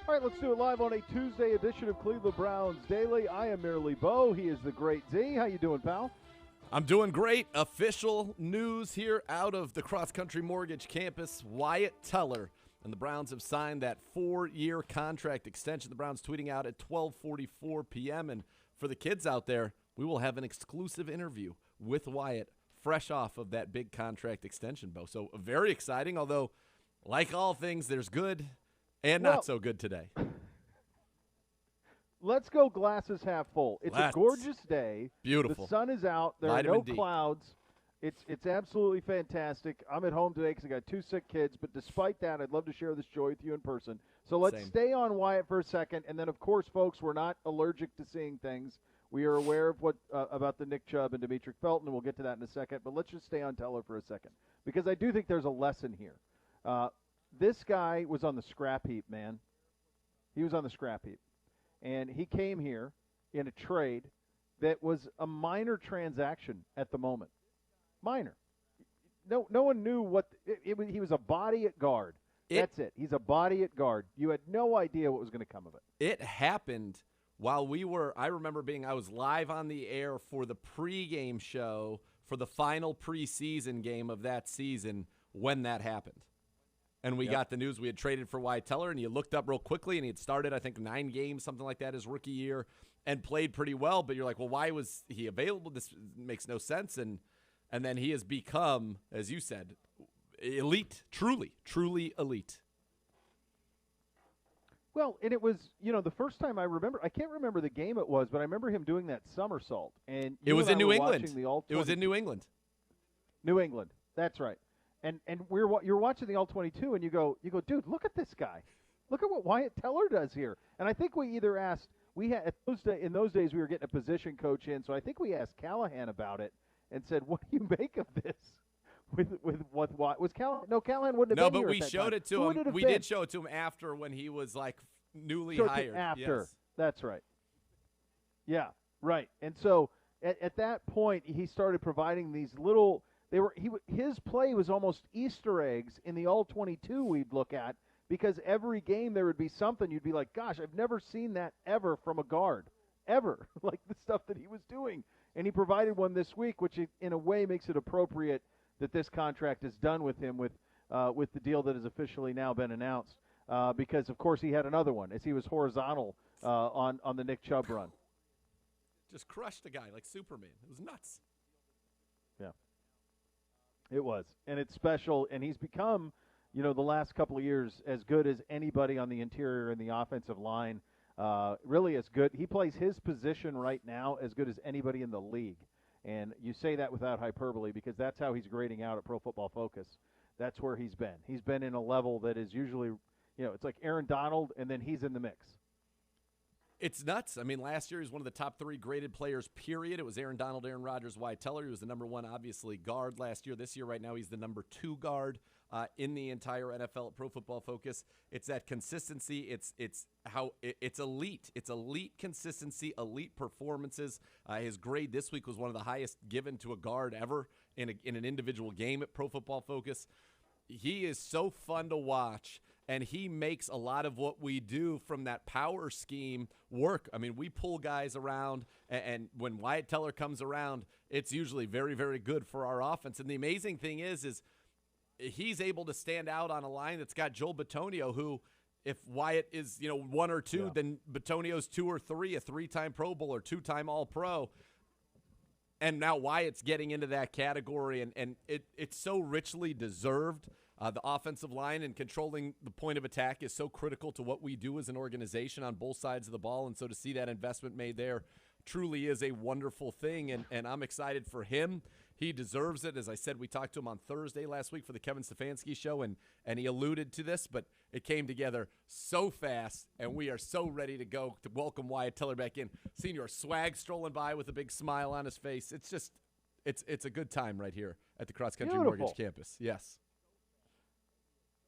All right, let's do it live on a Tuesday edition of Cleveland Browns Daily. I am merely Beau. He is the great Z. How you doing, pal? I'm doing great. Official news here out of the Cross Country Mortgage campus. Wyatt Teller and the Browns have signed that 4-year contract extension. The Browns tweeting out at 12:44 p.m. And for the kids out there, we will have an exclusive interview with Wyatt fresh off of that big contract extension, Beau. So very exciting, although like all things, there's good and not so good today. Let's go glasses half full. It's a gorgeous day. Beautiful. The sun is out. There are no clouds. It's absolutely fantastic. I'm at home today because I got 2 sick kids, but despite that, I'd love to share this joy with you in person. So let's stay on Wyatt for a second, and then, of course, folks, we're not allergic to seeing things. We are aware of what about the Nick Chubb and Demetric Felton, and we'll get to that in a second, but let's just stay on Teller for a second because I do think there's a lesson here. This guy was on the scrap heap, man. He was on the scrap heap. And he came here in a trade that was a minor transaction at the moment. Minor. No one knew what he was a body at guard. That's it. He's a body at guard. You had no idea what was going to come of it. It happened while I remember I was live on the air for the pregame show for the final preseason game of that season when that happened. And we got the news we had traded for Wyatt Teller, and you looked up real quickly, and he had started, I think, 9 games, something like that, his rookie year, and played pretty well. But you're like, well, why was he available? This makes no sense. And then he has become, as you said, elite, truly elite. Well, and it was, the first time I can't remember the game it was, but I remember him doing that somersault. And it was in New England. It was in New England. New England. That's right. And you're watching the All-22, and you go, dude, look at this guy. Look at what Wyatt Teller does here. And I think we either asked, in those days we were getting a position coach in, so I think we asked Callahan about it and said, what do you make of this? With what was Callahan? No, Callahan wouldn't have been here. No, but we showed it to him. We did show it to him after when he was like newly hired. After. Yes. That's right. Yeah, right. And so at that point, he started providing these little. His play was almost Easter eggs in the All-22 we'd look at because every game there would be something you'd be like, gosh, I've never seen that ever from a guard, ever, like the stuff that he was doing. And he provided one this week, which in a way makes it appropriate that this contract is done with him with the deal that has officially now been announced because, of course, he had another one as he was horizontal on the Nick Chubb run. Just crushed the guy like Superman. It was nuts. Yeah. It was, and it's special, and he's become, the last couple of years as good as anybody on the interior and the offensive line, really as good. He plays his position right now as good as anybody in the league, and you say that without hyperbole because that's how he's grading out at Pro Football Focus. That's where he's been. He's been in a level that is usually, it's like Aaron Donald, and then he's in the mix. It's nuts. I mean, last year he was one of the top 3 graded players, period. It was Aaron Donald, Aaron Rodgers, Wyatt Teller. He was the number 1, obviously, guard last year. This year, right now, he's the number 2 guard in the entire NFL at Pro Football Focus. It's that consistency. It's elite. It's elite consistency, elite performances. His grade this week was one of the highest given to a guard ever in an individual game at Pro Football Focus. He is so fun to watch. And he makes a lot of what we do from that power scheme work. I mean, we pull guys around, and when Wyatt Teller comes around, it's usually very, very good for our offense. And the amazing thing is he's able to stand out on a line that's got Joel Bitonio, who, if Wyatt is 1 or 2, then Bitonio's 2 or 3, a 3-time Pro Bowler, 2-time All-Pro. And now Wyatt's getting into that category, and it's so richly deserved. The offensive line and controlling the point of attack is so critical to what we do as an organization on both sides of the ball, and so to see that investment made there truly is a wonderful thing, and I'm excited for him. He deserves it. As I said, we talked to him on Thursday last week for the Kevin Stefanski show, and he alluded to this, but it came together so fast, and we are so ready to go to welcome Wyatt Teller back in. Seeing your swag strolling by with a big smile on his face, it's just it's a good time right here at the Cross Country Mortgage campus. Yes.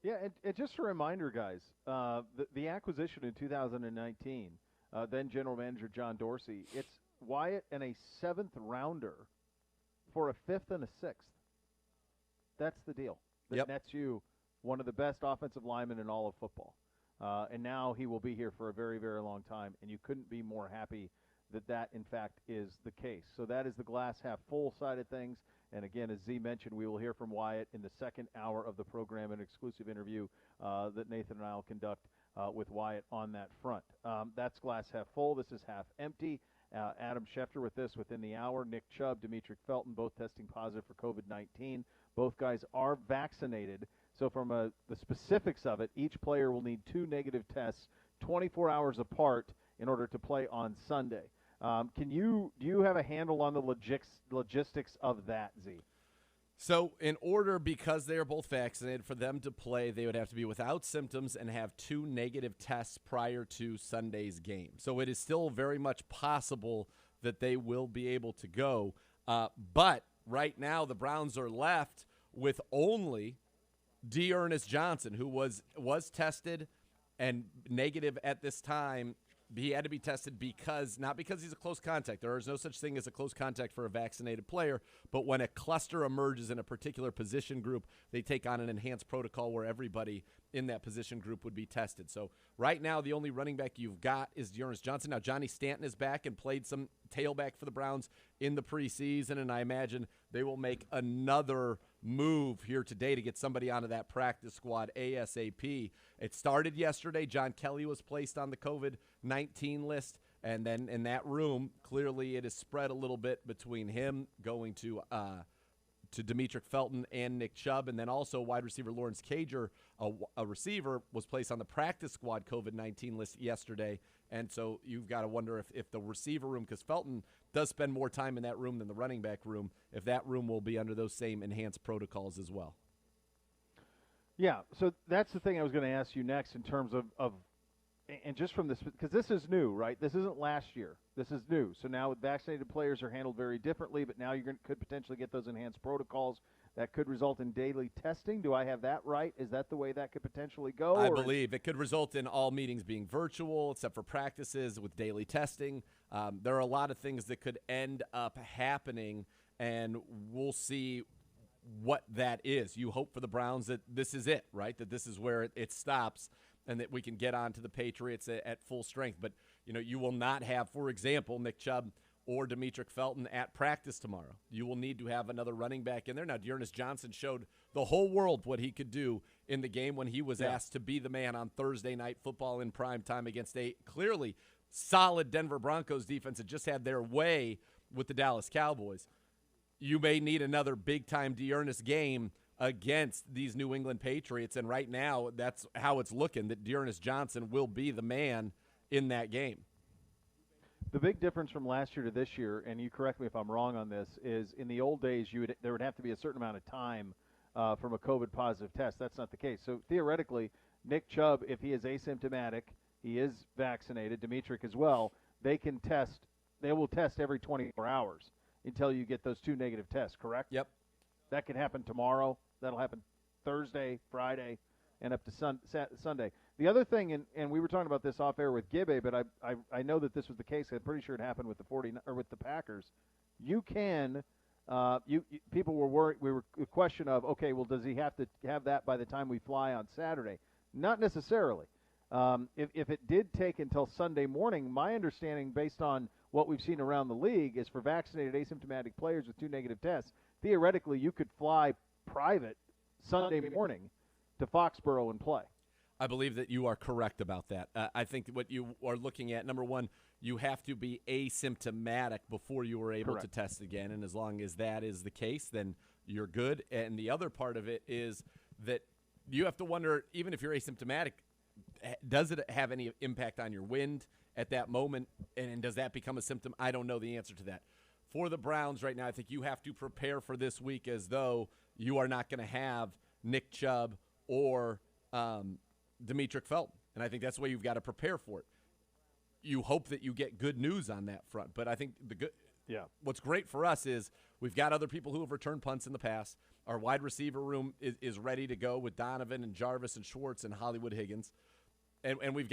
Yeah, and just a reminder, guys, the acquisition in 2019, then General Manager John Dorsey, it's Wyatt and a 7th rounder for a 5th and a 6th. That's the deal. That nets you one of the best offensive linemen in all of football. And now he will be here for a very, very long time, and you couldn't be more happy that, in fact, is the case. So that is the glass half full side of things. And again, as Z mentioned, we will hear from Wyatt in the second hour of the program, an exclusive interview that Nathan and I will conduct with Wyatt on that front. That's glass half full. This is half empty. Adam Schefter with this within the hour. Nick Chubb, Demetric Felton, both testing positive for COVID-19. Both guys are vaccinated. So from the specifics of it, each player will need 2 negative tests 24 hours apart in order to play on Sunday. Do you have a handle on the logistics of that, Z? So in order, because they are both vaccinated, for them to play, they would have to be without symptoms and have 2 negative tests prior to Sunday's game. So it is still very much possible that they will be able to go. But right now the Browns are left with only D'Ernest Johnson, who was tested and negative at this time. He had to be tested not because he's a close contact. There is no such thing as a close contact for a vaccinated player, but when a cluster emerges in a particular position group, they take on an enhanced protocol where everybody in that position group would be tested. So right now, the only running back you've got is D'Ernest Johnson. Now, Johnny Stanton is back and played some tailback for the Browns in the preseason, and I imagine they will make another move here today to get somebody onto that practice squad ASAP. It started yesterday. John Kelly was placed on the COVID-19 list, and then in that room, clearly it is spread a little bit between him going to Demetric Felton and Nick Chubb, and then also wide receiver Lawrence Cager, a receiver, was placed on the practice squad COVID-19 list yesterday. And so you've got to wonder if the receiver room, because Felton does spend more time in that room than the running back room, if that room will be under those same enhanced protocols as well. Yeah, so that's the thing I was going to ask you next in terms of and just from this, because this is new, right? This isn't last year. This is new. So now vaccinated players are handled very differently, but now could potentially get those enhanced protocols that could result in daily testing. Do I have that right? Is that the way that could potentially go? I believe it could result in all meetings being virtual, except for practices with daily testing. There are a lot of things that could end up happening, and we'll see what that is. You hope for the Browns that this is it, right? That this is where it stops, and that we can get on to the Patriots at full strength. But, you will not have, for example, Nick Chubb or Demetric Felton at practice tomorrow. You will need to have another running back in there. Now, D'Ernest Johnson showed the whole world what he could do in the game when he was asked to be the man on Thursday Night Football in prime time against a clearly solid Denver Broncos defense that just had their way with the Dallas Cowboys. You may need another big-time D'Ernest game against these New England Patriots, and right now that's how it's looking, that D'Ernest Johnson will be the man in that game. The big difference from last year to this year, and you correct me if I'm wrong on this, is in the old days there would have to be a certain amount of time from a COVID-positive test. That's not the case. So theoretically, Nick Chubb, if he is asymptomatic, he is vaccinated, Demetric as well, they will test every 24 hours until you get those 2 negative tests, correct? Yep. That can happen tomorrow. That'll happen Thursday, Friday, and up to Sunday. The other thing, and we were talking about this off air with Gibbe, but I know that this was the case. I'm pretty sure it happened with the Packers. You can, people were worried. We were a question of, okay, well, does he have to have that by the time we fly on Saturday? Not necessarily. If it did take until Sunday morning, my understanding, based on what we've seen around the league, is for vaccinated asymptomatic players with 2 negative tests, theoretically you could fly private Sunday morning to Foxborough and play. I believe that you are correct about that. I think what you are looking at, number one, you have to be asymptomatic before you are able to test again, and as long as that is the case, then you're good. And the other part of it is that you have to wonder, even if you're asymptomatic, does it have any impact on your wind at that moment, and does that become a symptom? I don't know the answer to that. For the Browns right now, I think you have to prepare for this week as though you are not going to have Nick Chubb or Demetric Felton, and I think that's the way you've got to prepare for it. You hope that you get good news on that front, but I think what's great for us is we've got other people who have returned punts in the past. Our wide receiver room is ready to go with Donovan and Jarvis and Schwartz and Hollywood Higgins. And we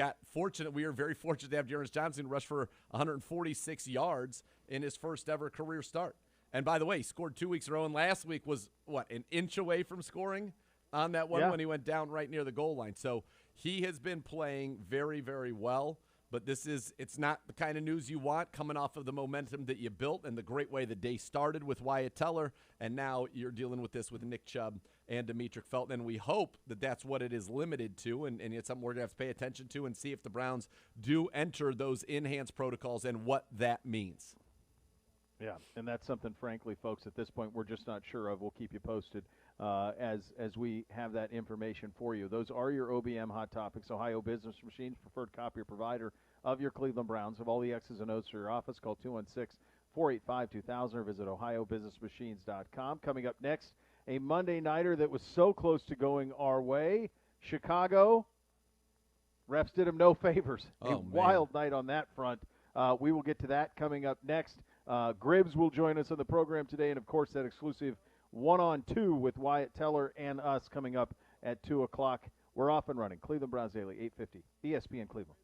are very fortunate to have D'Ernest Johnson rush for 146 yards in his first ever career start. And by the way, he scored 2 weeks in a row, and last week was, an inch away from scoring on that one when he went down right near the goal line. So He has been playing very, very well. But it's not the kind of news you want coming off of the momentum that you built and the great way the day started with Wyatt Teller, and now you're dealing with this with Nick Chubb and Demetric Felton. And we hope that that's what it is limited to, and it's something we're going to have to pay attention to and see if the Browns do enter those enhanced protocols and what that means. Yeah, and that's something, frankly, folks, at this point we're just not sure of. We'll keep you posted as we have that information for you. Those are your OBM Hot Topics. Ohio Business Machines, preferred copier provider of your Cleveland Browns. Have all the X's and O's for your office. Call 216-485-2000 or visit ohiobusinessmachines.com. Coming up next, a Monday Nighter that was so close to going our way. Chicago, refs did him no favors. Wild night on that front. We will get to that coming up next. Gribbs will join us on the program today, and, of course, that exclusive one-on-two with Wyatt Teller and us coming up at 2 o'clock. We're off and running. Cleveland Browns Daily, 850, ESPN Cleveland.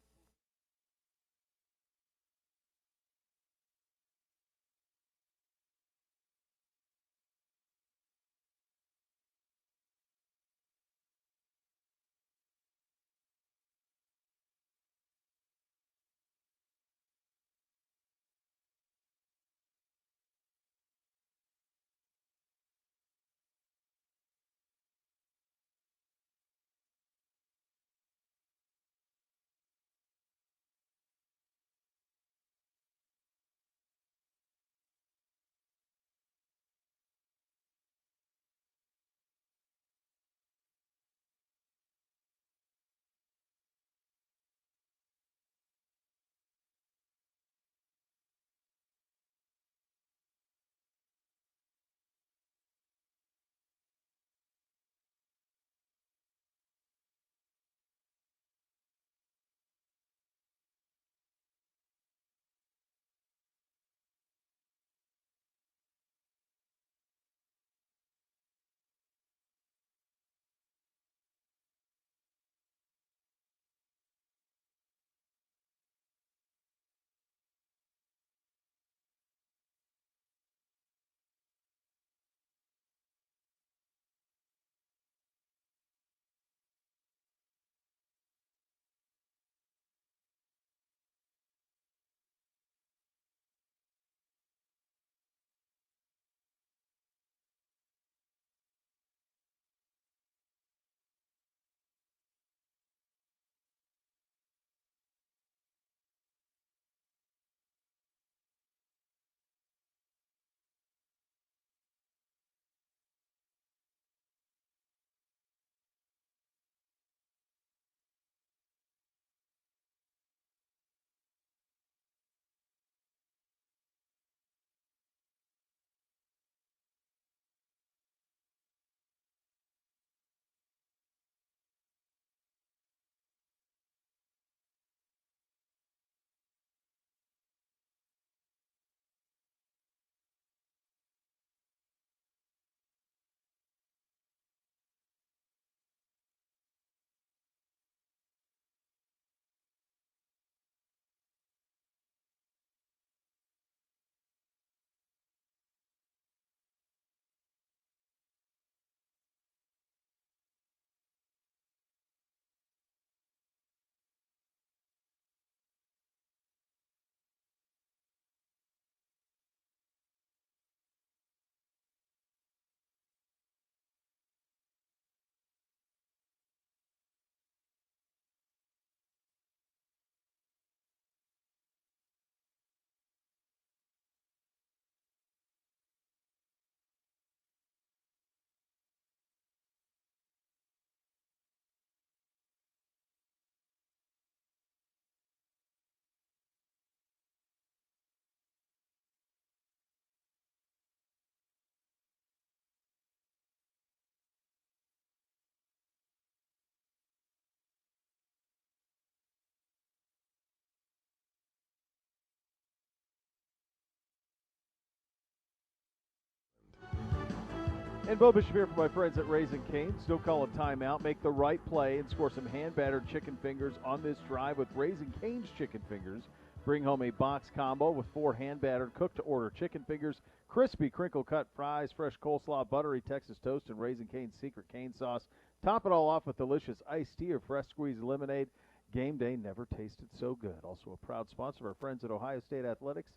And Beau Bishop here for my friends at Raising Cane's. Don't call a timeout. Make the right play and score some hand-battered chicken fingers on this drive with Raising Cane's chicken fingers. Bring home a box combo with 4 hand-battered, cooked-to-order chicken fingers, crispy crinkle-cut fries, fresh coleslaw, buttery Texas toast, and Raising Cane's secret cane sauce. Top it all off with delicious iced tea or fresh squeezed lemonade. Game day never tasted so good. Also a proud sponsor of our friends at Ohio State Athletics.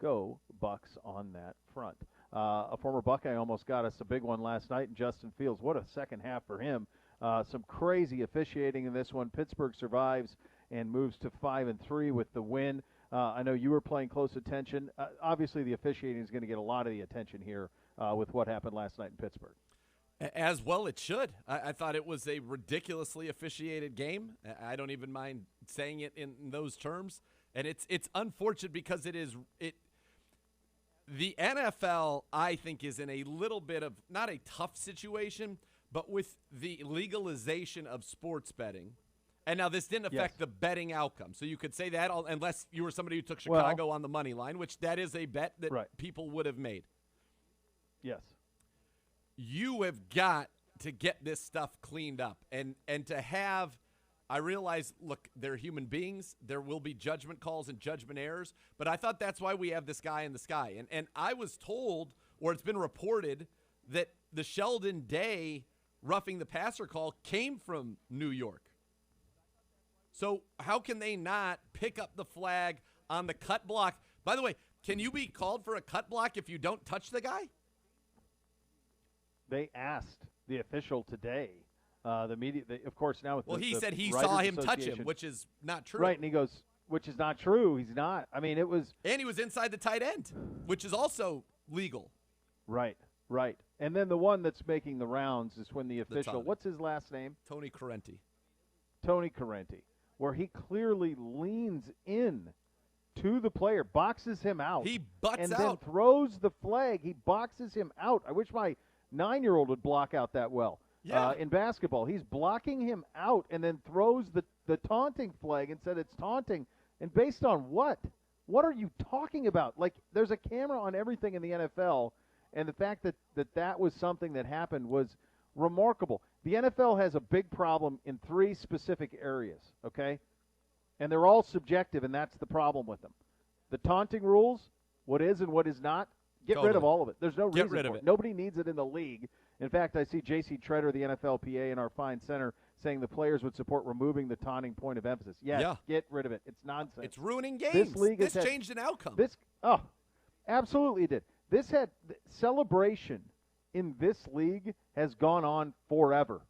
Go Bucks on that front. A former Buckeye almost got us a big one last night in Justin Fields. What a second half for him. Some crazy officiating in this one. Pittsburgh survives and moves to 5-3 with the win. I know you were paying close attention. Obviously, the officiating is going to get a lot of the attention here with what happened last night in Pittsburgh. As well it should. I thought it was a ridiculously officiated game. I don't even mind saying it in those terms. And it's unfortunate because the NFL, I think, is in a little bit of not a tough situation, but with the legalization of sports betting. And now this didn't affect the betting outcome. So you could say that unless you were somebody who took Chicago on the money line, which that is a bet that people would have made. Yes. You have got to get this stuff cleaned up. And to have – I realize, look, they're human beings. There will be judgment calls and judgment errors. But I thought that's why we have this guy in the sky. And I was told, or it's been reported, that the Sheldon Day roughing the passer call came from New York. So how can they not pick up the flag on the cut block? By the way, can you be called for a cut block if you don't touch the guy? They asked the official today. The media, of course, now with he said he saw him touch him, which is not true. Right, and he goes, which is not true. He's not. I mean, it was. And he was inside the tight end, which is also legal. Right. And then the one that's making the rounds is when the official, what's his last name? Tony Correnti, where he clearly leans in to the player, boxes him out. He butts and out. And then throws the flag. He boxes him out. I wish my 9-year-old would block out that well. In basketball. He's blocking him out and then throws the taunting flag and said it's taunting. And based on what? What are you talking about? Like, there's a camera on everything in the NFL, and the fact that was something that happened was remarkable. The NFL has a big problem in 3 specific areas, okay? And they're all subjective, and that's the problem with them. The taunting rules, what is and what is not, get rid of all of it. There's no reason for it. Nobody needs it in the league. In fact, I see J.C. Treader, the NFLPA, in our fine center, saying the players would support removing the taunting point of emphasis. Yes, get rid of it. It's nonsense. It's ruining games. This changed an outcome. Absolutely it did. This had celebration in this league has gone on forever.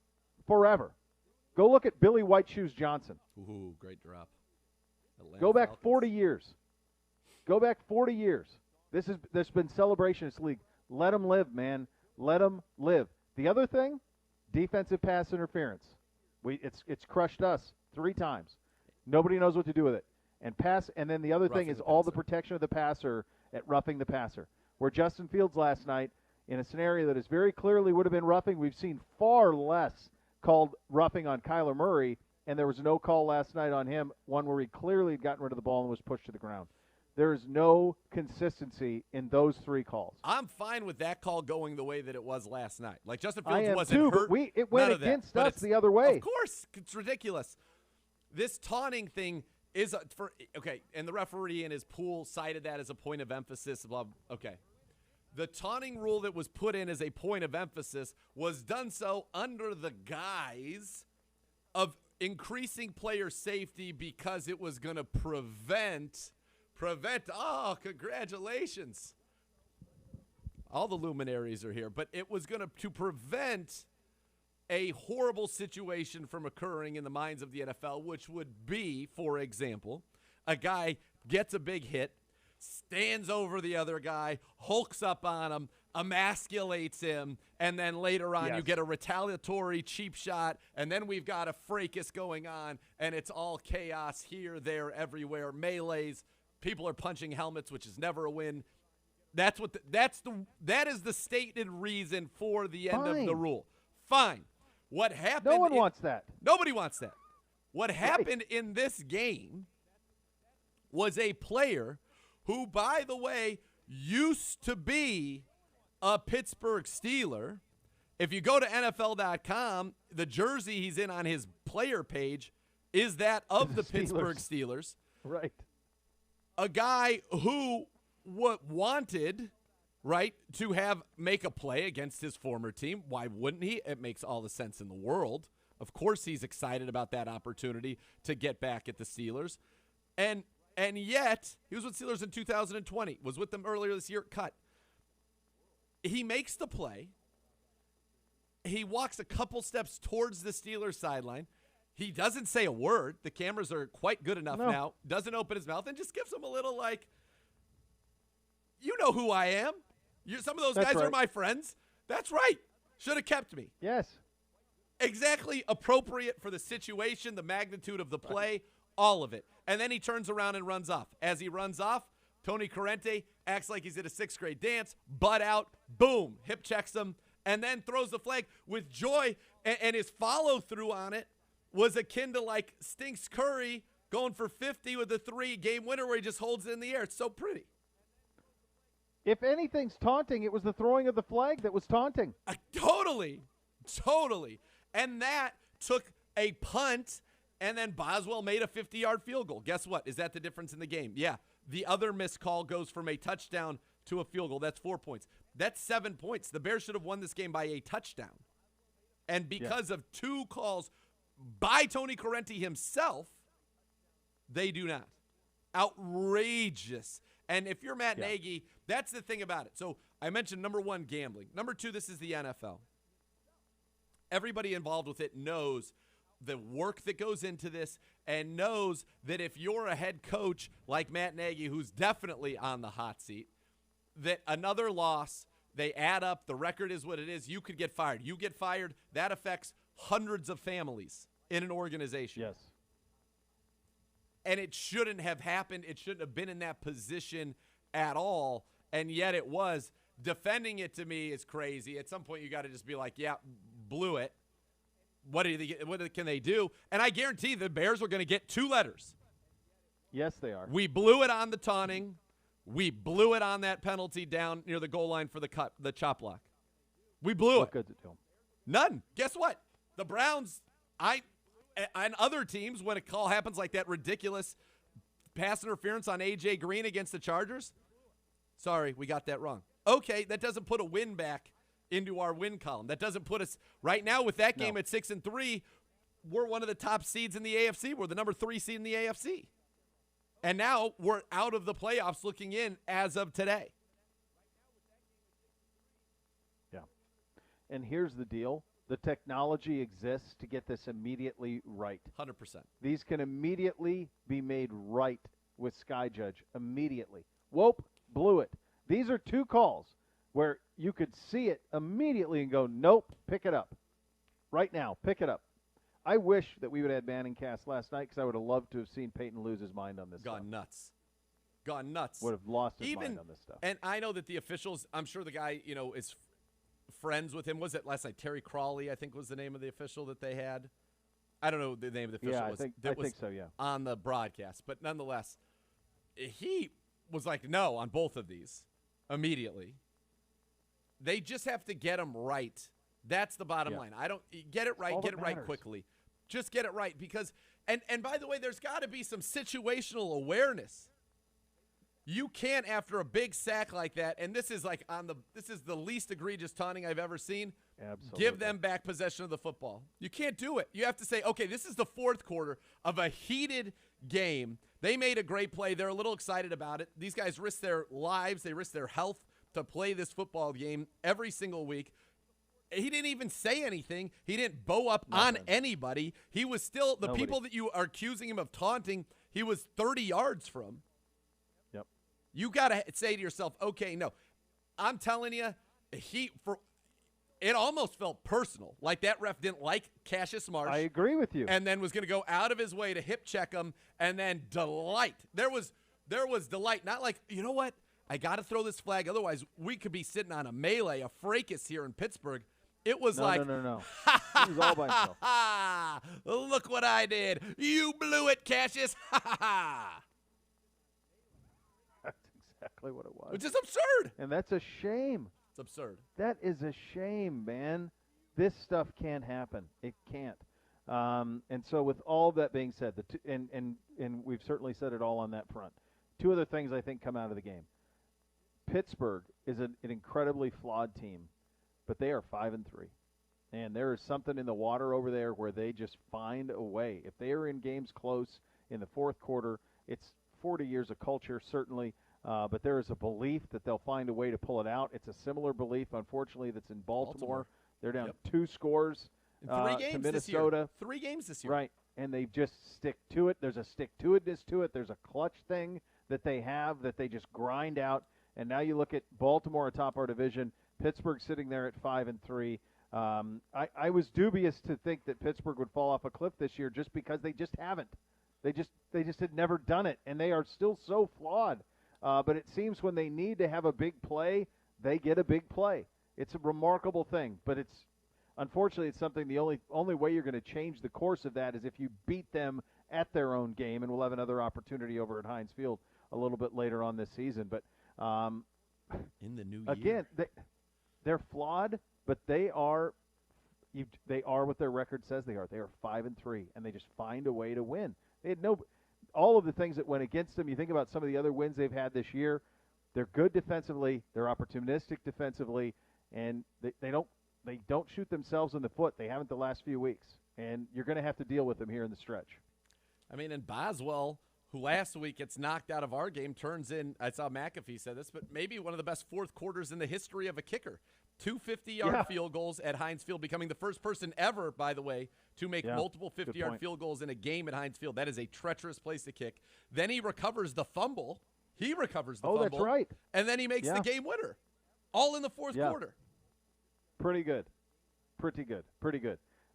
Go look at Billy White Shoes Johnson. Ooh, great drop. Go back 40 years. There's been celebration in this league. Let them live, man. Let them live. The other thing, defensive pass interference. It's crushed us 3 times. Nobody knows what to do with it. And then the other thing is all the protection of the passer at roughing the passer. Where Justin Fields last night, in a scenario that is very clearly would have been roughing, we've seen far less called roughing on Kyler Murray, and there was no call last night on him, one where he clearly had gotten rid of the ball and was pushed to the ground. There is no consistency in those 3 calls. I'm fine with that call going the way that it was last night. Like, Justin Fields wasn't hurt. But it went against us the other way. Of course. It's ridiculous. This taunting thing is and the referee in his pool cited that as a point of emphasis. Okay. The taunting rule that was put in as a point of emphasis was done so under the guise of increasing player safety because it was going to prevent, congratulations. All the luminaries are here, but it was going to prevent a horrible situation from occurring in the minds of the NFL, which would be, for example, a guy gets a big hit, stands over the other guy, hulks up on him, emasculates him, and then later on you get a retaliatory cheap shot, and then we've got a fracas going on, and it's all chaos here, there, everywhere, melees. People are punching helmets, which is never a win. That is the stated reason for the end of the rule. Fine. What happened? No one wants that. Nobody wants that. What happened in this game was a player who, by the way, used to be a Pittsburgh Steeler. If you go to NFL.com, the jersey he's in on his player page is that of the Pittsburgh Steelers. Right. a guy who wanted, right, to make a play against his former team. Why wouldn't he? It makes all the sense in the world. Of course he's excited about that opportunity to get back at the Steelers. And yet, he was with Steelers in 2020, was with them earlier this year, cut. He makes the play. He walks a couple steps towards the Steelers sideline. He doesn't say a word. The cameras are quite good enough now. Doesn't open his mouth and just gives them a little like, you know who I am. Some of those guys are my friends. That's right. Should have kept me. Yes. Exactly appropriate for the situation, the magnitude of the play, all of it. And then he turns around and runs off. As he runs off, Tony Corrente acts like he's at a sixth grade dance, butt out, boom, hip checks him, and then throws the flag with joy. And his follow-through on it was akin to like Stinks Curry going for 50 with a 3-game winner where he just holds it in the air. It's so pretty. If anything's taunting, it was the throwing of the flag that was taunting. Totally. And that took a punt, and then Boswell made a 50-yard field goal. Guess what? Is that the difference in the game? Yeah. The other missed call goes from a touchdown to a field goal. That's 4 points. That's 7 points. The Bears should have won this game by a touchdown. And because of 2 calls by Tony Corrente himself, they do not. Outrageous. And if you're Matt Nagy, that's the thing about it. So I mentioned, number 1, gambling. Number 2, this is the NFL. Everybody involved with it knows the work that goes into this and knows that if you're a head coach like Matt Nagy, who's definitely on the hot seat, that another loss, they add up, the record is what it is, you could get fired. You get fired, that affects hundreds of families in an organization. Yes. And it shouldn't have happened. It shouldn't have been in that position at all, and yet it was. Defending it to me is crazy. At some point, you got to just be like, yeah, blew it. What can they do? And I guarantee the Bears are going to get 2 letters. Yes, they are. We blew it on the taunting. We blew it on that penalty down near the goal line for the chop block. We blew it. What good did it do? None. Guess what? The Browns, and other teams, when a call happens like that ridiculous pass interference on A.J. Green against the Chargers, sorry, we got that wrong. Okay, that doesn't put a win back into our win column. That doesn't put us right now with that game at 6-3. We're one of the top seeds in the AFC. We're the number 3 seed in the AFC. And now we're out of the playoffs looking in as of today. Yeah. And here's the deal. The technology exists to get this immediately right. 100%. These can immediately be made right with Sky Judge. Immediately. Whoop, blew it. These are 2 calls where you could see it immediately and go, nope, pick it up. Right now, pick it up. I wish that we would have had Manning cast last night because I would have loved to have seen Peyton lose his mind on this stuff. Gone nuts. Would have lost his mind on this stuff. And I know that the officials, I'm sure the guy, is friends with him. Was it last night? Terry Crawley, I think, was the name of the official that they had. I don't know the name of the official. Yeah, I think so, yeah. On the broadcast. But nonetheless, he was like, no, on both of these immediately. They just have to get them right. That's the bottom line. Get it right, get it right quickly. Just get it right because and by the way, there's got to be some situational awareness. You can't, after a big sack like that, and this is the least egregious taunting I've ever seen. Absolutely. Give them back possession of the football. You can't do it. You have to say, okay, this is the 4th quarter of a heated game. They made a great play. They're a little excited about it. These guys risk their lives. They risk their health to play this football game every single week. He didn't even say anything. He didn't bow up on anybody. He was still the people that you are accusing him of taunting, he was 30 yards from. Yep. You got to say to yourself, okay, no. I'm telling you, it almost felt personal. Like that ref didn't like Cassius Marsh. I agree with you. And then was going to go out of his way to hip check him and then delight. There was delight. Not like, you know what? I got to throw this flag. Otherwise, we could be sitting on a melee, a fracas here in Pittsburgh. It was No. He was all by himself. Look what I did. You blew it, Cassius. That's exactly what it was. Which is absurd. And that's a shame. It's absurd. That is a shame, man. This stuff can't happen. It can't. And so with all that being said, and we've certainly said it all on that front, two other things I think come out of the game. Pittsburgh is an incredibly flawed team, but they are 5-3. And there is something in the water over there where they just find a way. If they are in games close in the fourth quarter, it's 40 years of culture, certainly, but there is a belief that they'll find a way to pull it out. It's a similar belief, unfortunately, that's in Baltimore. They're down 2 scores in 3 games to Minnesota. This year. 3 games this year. Right, and they just stick to it. There's a stick-to-itness to it. There's a clutch thing that they have that they just grind out. And now you look at Baltimore atop our division, Pittsburgh sitting there at 5-3. I was dubious to think that Pittsburgh would fall off a cliff this year just because they just haven't. They just had never done it, and they are still so flawed. But it seems when they need to have a big play, they get a big play. It's a remarkable thing, but unfortunately it's something the only way you're going to change the course of that is if you beat them at their own game, and we'll have another opportunity over at Heinz Field a little bit later on this season. But in the new year. Again, they're flawed, but they are what their record says they are. They are 5-3, and they just find a way to win. They had all of the things that went against them. You think about some of the other wins they've had this year. They're good defensively. They're opportunistic defensively, and they don't shoot themselves in the foot. They haven't the last few weeks, and you're going to have to deal with them here in the stretch. I mean, and Boswell, who last week gets knocked out of our game, turns in, I saw McAfee said this, but maybe one of the best fourth quarters in the history of a kicker. 2 50-yard field goals at Heinz Field, becoming the first person ever, by the way, to make multiple 50-yard field goals in a game at Heinz Field. That is a treacherous place to kick. Then he recovers the fumble. Oh, that's right. And then he makes the game winner, all in the fourth quarter. Pretty good.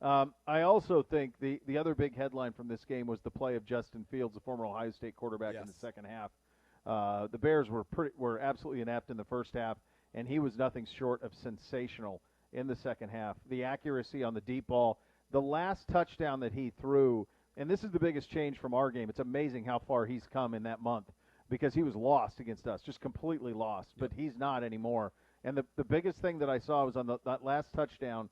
I also think the other big headline from this game was the play of Justin Fields, the former Ohio State quarterback, in the second half. The Bears were absolutely inept in the first half, and he was nothing short of sensational in the second half. The accuracy on the deep ball, the last touchdown that he threw, and this is the biggest change from our game. It's amazing how far he's come in that month because he was lost against us, just completely lost, but he's not anymore. And the biggest thing that I saw was on that last touchdown,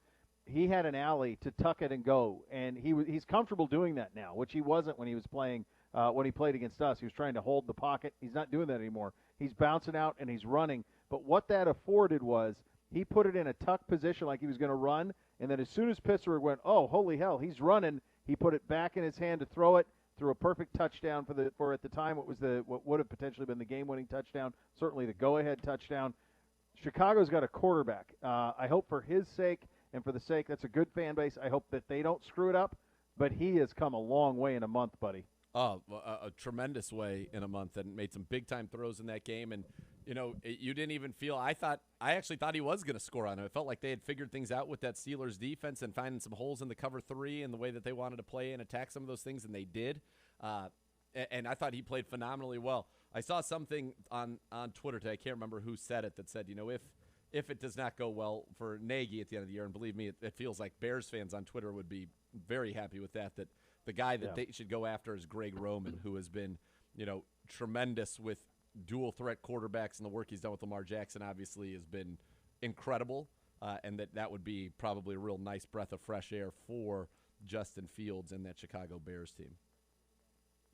he had an alley to tuck it and go, and he's comfortable doing that now, which he wasn't when he was playing when he played against us. He was trying to hold the pocket. He's not doing that anymore. He's bouncing out and he's running. But what that afforded was he put it in a tuck position like he was going to run, and then as soon as Pittsburgh went, oh, holy hell, he's running, he put it back in his hand to throw it, threw a perfect touchdown for at the time what would have potentially been the game-winning touchdown, certainly the go-ahead touchdown. Chicago's got a quarterback. I hope for his sake and for the sake, that's a good fan base, I hope that they don't screw it up, but he has come a long way in a month, buddy. Oh, a tremendous way in a month, and made some big-time throws in that game. And, you didn't even feel – I actually thought he was going to score on him. It felt like they had figured things out with that Steelers defense and finding some holes in the cover 3 and the way that they wanted to play and attack some of those things, and they did. And I thought he played phenomenally well. I saw something on Twitter today. I can't remember who said it, that said, if it does not go well for Nagy at the end of the year, and believe me, it feels like Bears fans on Twitter would be very happy with that the guy that they should go after is Greg Roman, who has been, tremendous with dual threat quarterbacks, and the work he's done with Lamar Jackson obviously has been incredible, and that would be probably a real nice breath of fresh air for Justin Fields and that Chicago Bears team.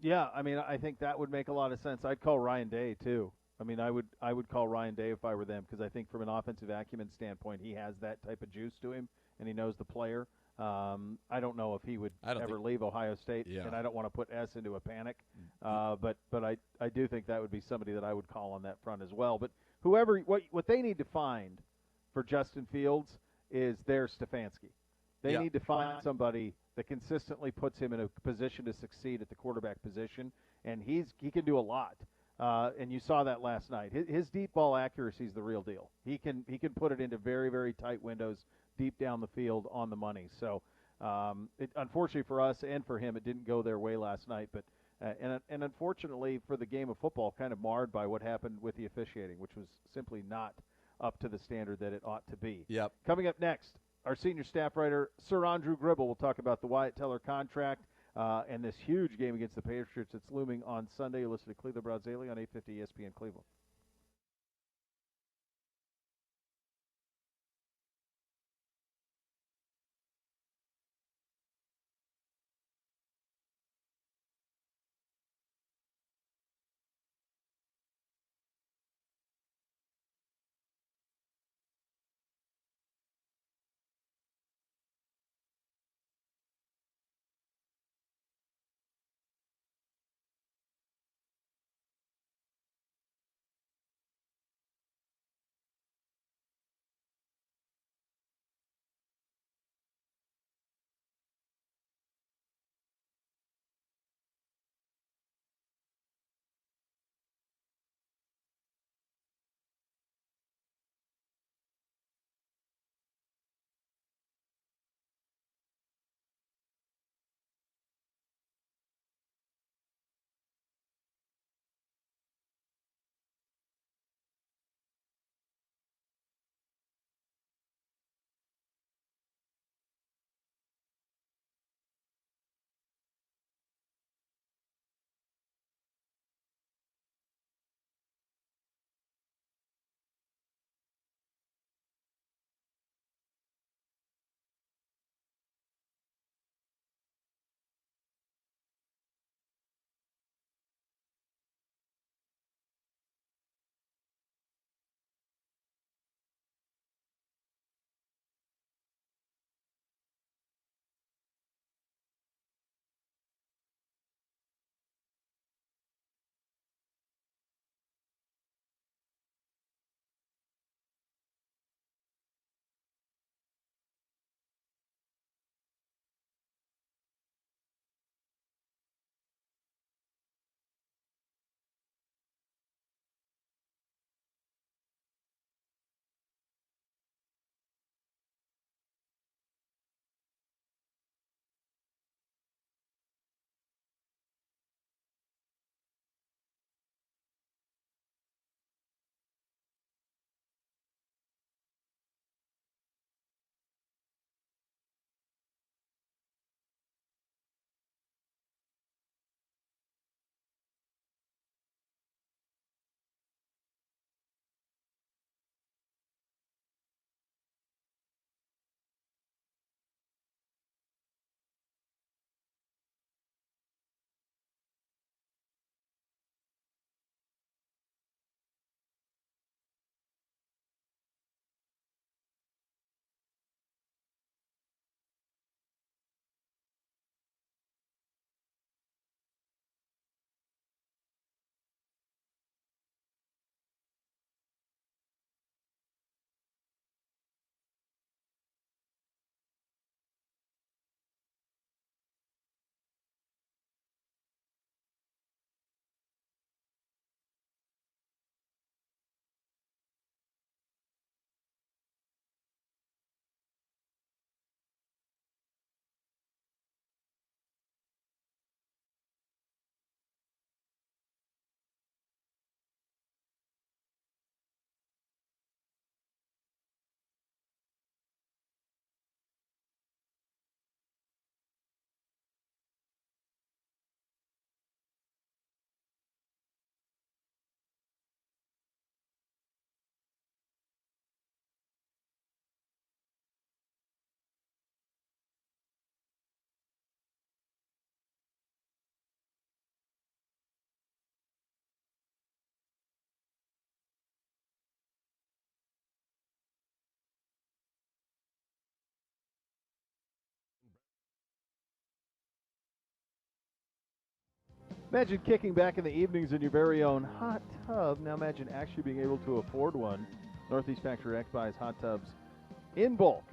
Yeah, I mean, I think that would make a lot of sense. I'd call Ryan Day too. I mean, I would call Ryan Day if I were them, because I think from an offensive acumen standpoint, he has that type of juice to him, and he knows the player. I don't know if he would ever leave Ohio State, and I don't want to put S into a panic. But I do think that would be somebody that I would call on that front as well. But what they need to find for Justin Fields is their Stefanski. They need to find somebody that consistently puts him in a position to succeed at the quarterback position, and he can do a lot. And you saw that last night. His deep ball accuracy is the real deal. He can put it into very, very tight windows deep down the field on the money. So unfortunately for us and for him, it didn't go their way last night. But and unfortunately for the game of football, kind of marred by what happened with the officiating, which was simply not up to the standard that it ought to be. Yep. Coming up next, our senior staff writer, Sir Andrew Gribble, will talk about the Wyatt Teller contract and this huge game against the Patriots that's looming on Sunday. You listen to Cleveland Browns Daily on 850 ESPN Cleveland. Imagine kicking back in the evenings in your very own hot tub. Now imagine actually being able to afford one. Northeast Factory Direct buys hot tubs in bulk.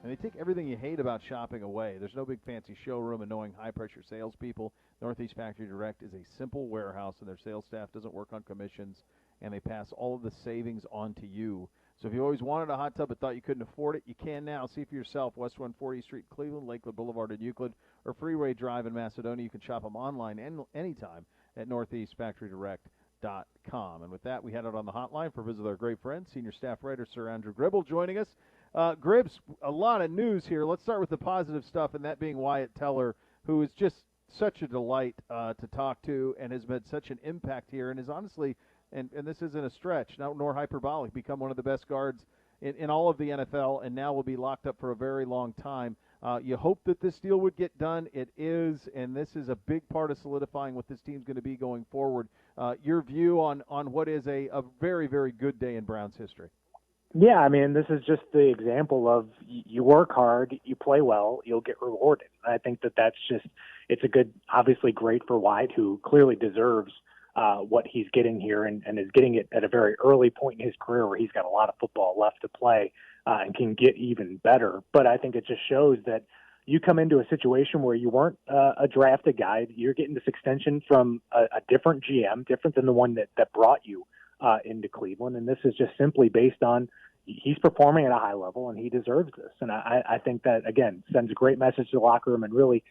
And they take everything you hate about shopping away. There's no big fancy showroom annoying high-pressure salespeople. Northeast Factory Direct is a simple warehouse, and their sales staff doesn't work on commissions, and they pass all of the savings on to you. So if you always wanted a hot tub but thought you couldn't afford it, you can now. See for yourself. West 140th Street, Cleveland, Lakewood Boulevard in Euclid, or Freeway Drive in Macedonia. You can shop them online anytime at northeastfactorydirect.com. And with that, we head out on the hotline for a visit with our great friend, senior staff writer Sir Andrew Gribble, joining us. Gribbs, a lot of news here. Let's start with the positive stuff, and that being Wyatt Teller, who is just such a delight to talk to and has made such an impact here and is honestly, and this isn't a stretch, nor hyperbolic, become one of the best guards in all of the NFL, and now will be locked up for a very long time. You hope that this deal would get done. It is, and this is a big part of solidifying what this team's going to be going forward. Your view on what is a very, very good day in Browns history. Yeah, I mean, this is just the example of you work hard, you play well, you'll get rewarded. I think that's just, it's a good, obviously great for Wyatt, who clearly deserves what he's getting here and is getting it at a very early point in his career where he's got a lot of football left to play and can get even better. But I think it just shows that you come into a situation where you weren't a drafted guy. You're getting this extension from a different GM, different than the one that brought you into Cleveland. And this is just simply based on he's performing at a high level and he deserves this. And I think that, again, sends a great message to the locker room and really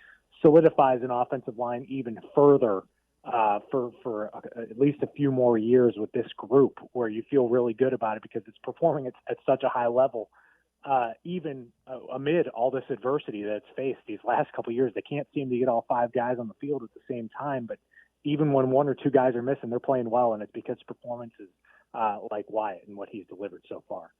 solidifies an offensive line even further for at least a few more years with this group, where you feel really good about it because it's performing at such a high level. Even amid all this adversity that's faced these last couple of years, they can't seem to get all five guys on the field at the same time. But even when one or two guys are missing, they're playing well, and it's because performances like Wyatt and what he's delivered so far.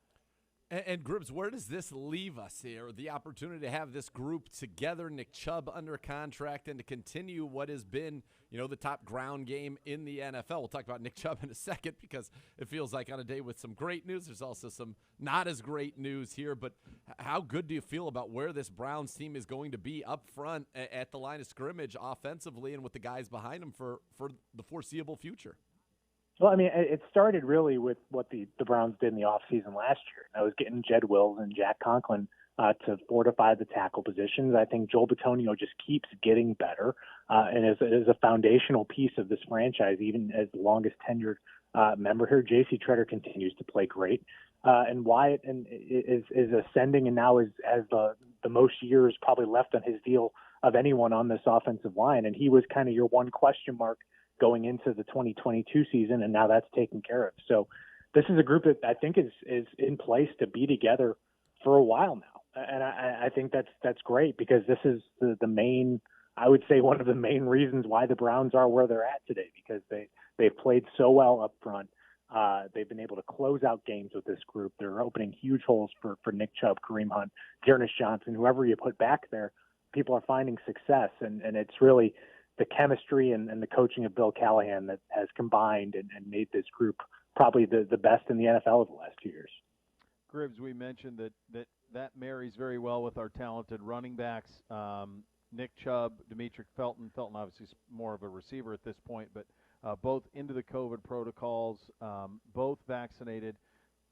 And Gribbs, where does this leave us here? The opportunity to have this group together, Nick Chubb under contract, and to continue what has been, the top ground game in the NFL. We'll talk about Nick Chubb in a second because it feels like on a day with some great news, there's also some not as great news here. But how good do you feel about where this Browns team is going to be up front at the line of scrimmage offensively and with the guys behind them for the foreseeable future? Well, I mean, it started really with what the Browns did in the offseason last year. That was getting Jed Wills and Jack Conklin to fortify the tackle positions. I think Joel Bitonio just keeps getting better and is a foundational piece of this franchise, even as the longest tenured member here. J.C. Treader continues to play great. And Wyatt is ascending and now has the most years probably left on his deal of anyone on this offensive line. And he was kind of your one question mark going into the 2022 season, and now that's taken care of. So this is a group that I think is in place to be together for a while now. And I think that's great because this is the main, I would say one of the main reasons why the Browns are where they're at today, because they've played so well up front. They've been able to close out games with this group. They're opening huge holes for Nick Chubb, Kareem Hunt, Dearness Johnson, whoever you put back there. People are finding success, and it's really the chemistry and the coaching of Bill Callahan that has combined and made this group probably the best in the NFL of the last 2 years. Gribbs, we mentioned that marries very well with our talented running backs. Nick Chubb, Demetric Felton. Felton obviously is more of a receiver at this point, but both into the COVID protocols, both vaccinated.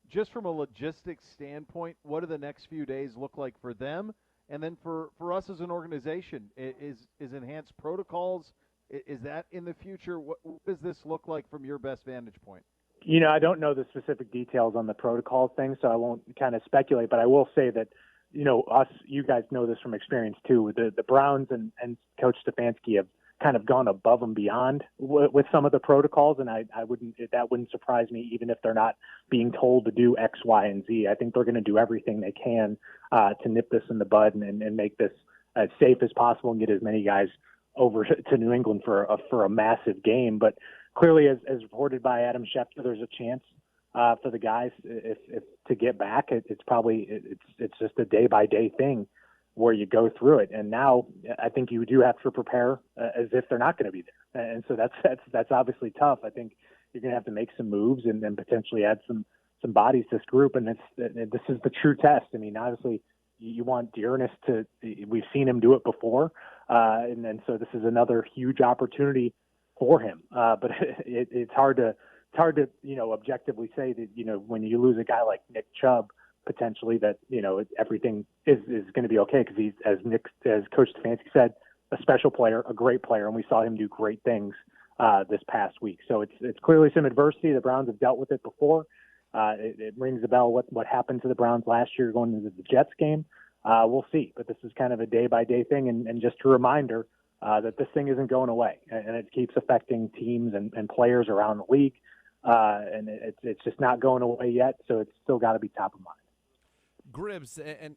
Just from a logistics standpoint, what do the next few days look like for them? And then for us as an organization, is enhanced protocols, is that in the future? What does this look like from your best vantage point? I don't know the specific details on the protocol thing, so I won't kind of speculate, but I will say that, you guys know this from experience too. The Browns and Coach Stefanski have kind of gone above and beyond with some of the protocols, and that wouldn't surprise me, even if they're not being told to do X, Y, and Z. I think they're going to do everything they can to nip this in the bud and make this as safe as possible and get as many guys over to New England for a massive game. But clearly, as reported by Adam Schefter, there's a chance for the guys if to get back. It's just a day by day thing where you go through it. And now I think you do have to prepare as if they're not going to be there. And so that's obviously tough. I think you're going to have to make some moves and then potentially add some bodies to this group. And this is the true test. I mean, obviously you want Dearness we've seen him do it before. And so this is another huge opportunity for him. But it's hard to objectively say that, when you lose a guy like Nick Chubb, potentially that, everything is going to be okay, because he's, as Coach Stefanski said, a special player, a great player, and we saw him do great things this past week. So it's clearly some adversity. The Browns have dealt with it before. It rings a bell what happened to the Browns last year going into the Jets game. We'll see, but this is kind of a day-by-day thing, and just a reminder that this thing isn't going away, and it keeps affecting teams and players around the league, and it's just not going away yet, so it's still got to be top of mind. Gribbs, and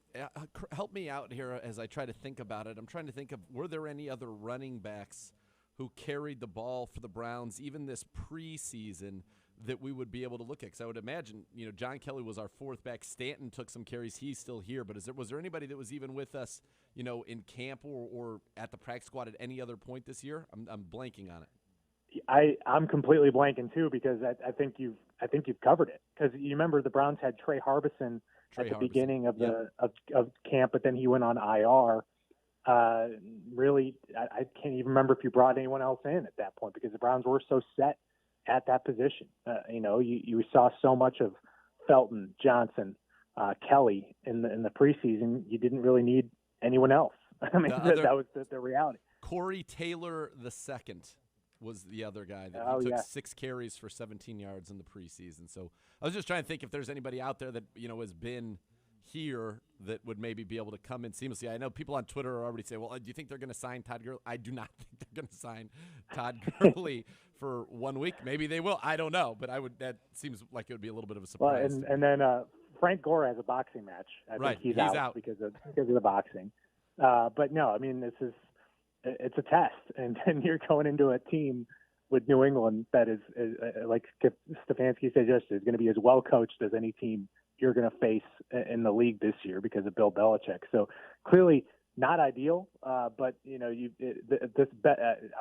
help me out here as I try to think about it. I'm trying to think of, were there any other running backs who carried the ball for the Browns even this preseason that we would be able to look at? Because I would imagine, John Kelly was our fourth back. Stanton took some carries. He's still here. But was there anybody that was even with us, in camp or at the practice squad at any other point this year? I'm blanking on it. I'm completely blanking too, because I think you've covered it. Because you remember the Browns had Trey Harbison at the beginning of of camp, but then he went on IR. Really, I can't even remember if you brought anyone else in at that point, because the Browns were so set at that position. You saw so much of Felton, Johnson, Kelly in the preseason. You didn't really need anyone else. I mean, that was the reality. Corey Taylor II was the other guy that took 6 carries for 17 yards in the preseason. So I was just trying to think if there's anybody out there that has been here that would maybe be able to come in seamlessly. I know people on Twitter are already saying, well, do you think they're going to sign Todd Gurley? I do not think they're going to sign Todd Gurley for 1 week. Maybe they will. I don't know, but that seems like it would be a little bit of a surprise. Well, and then Frank Gore has a boxing match. I think he's out because of the boxing. But no, I mean, it's a test, and then you're going into a team with New England that is like Stefanski said yesterday, is going to be as well coached as any team you're going to face in the league this year because of Bill Belichick. So clearly not ideal, but I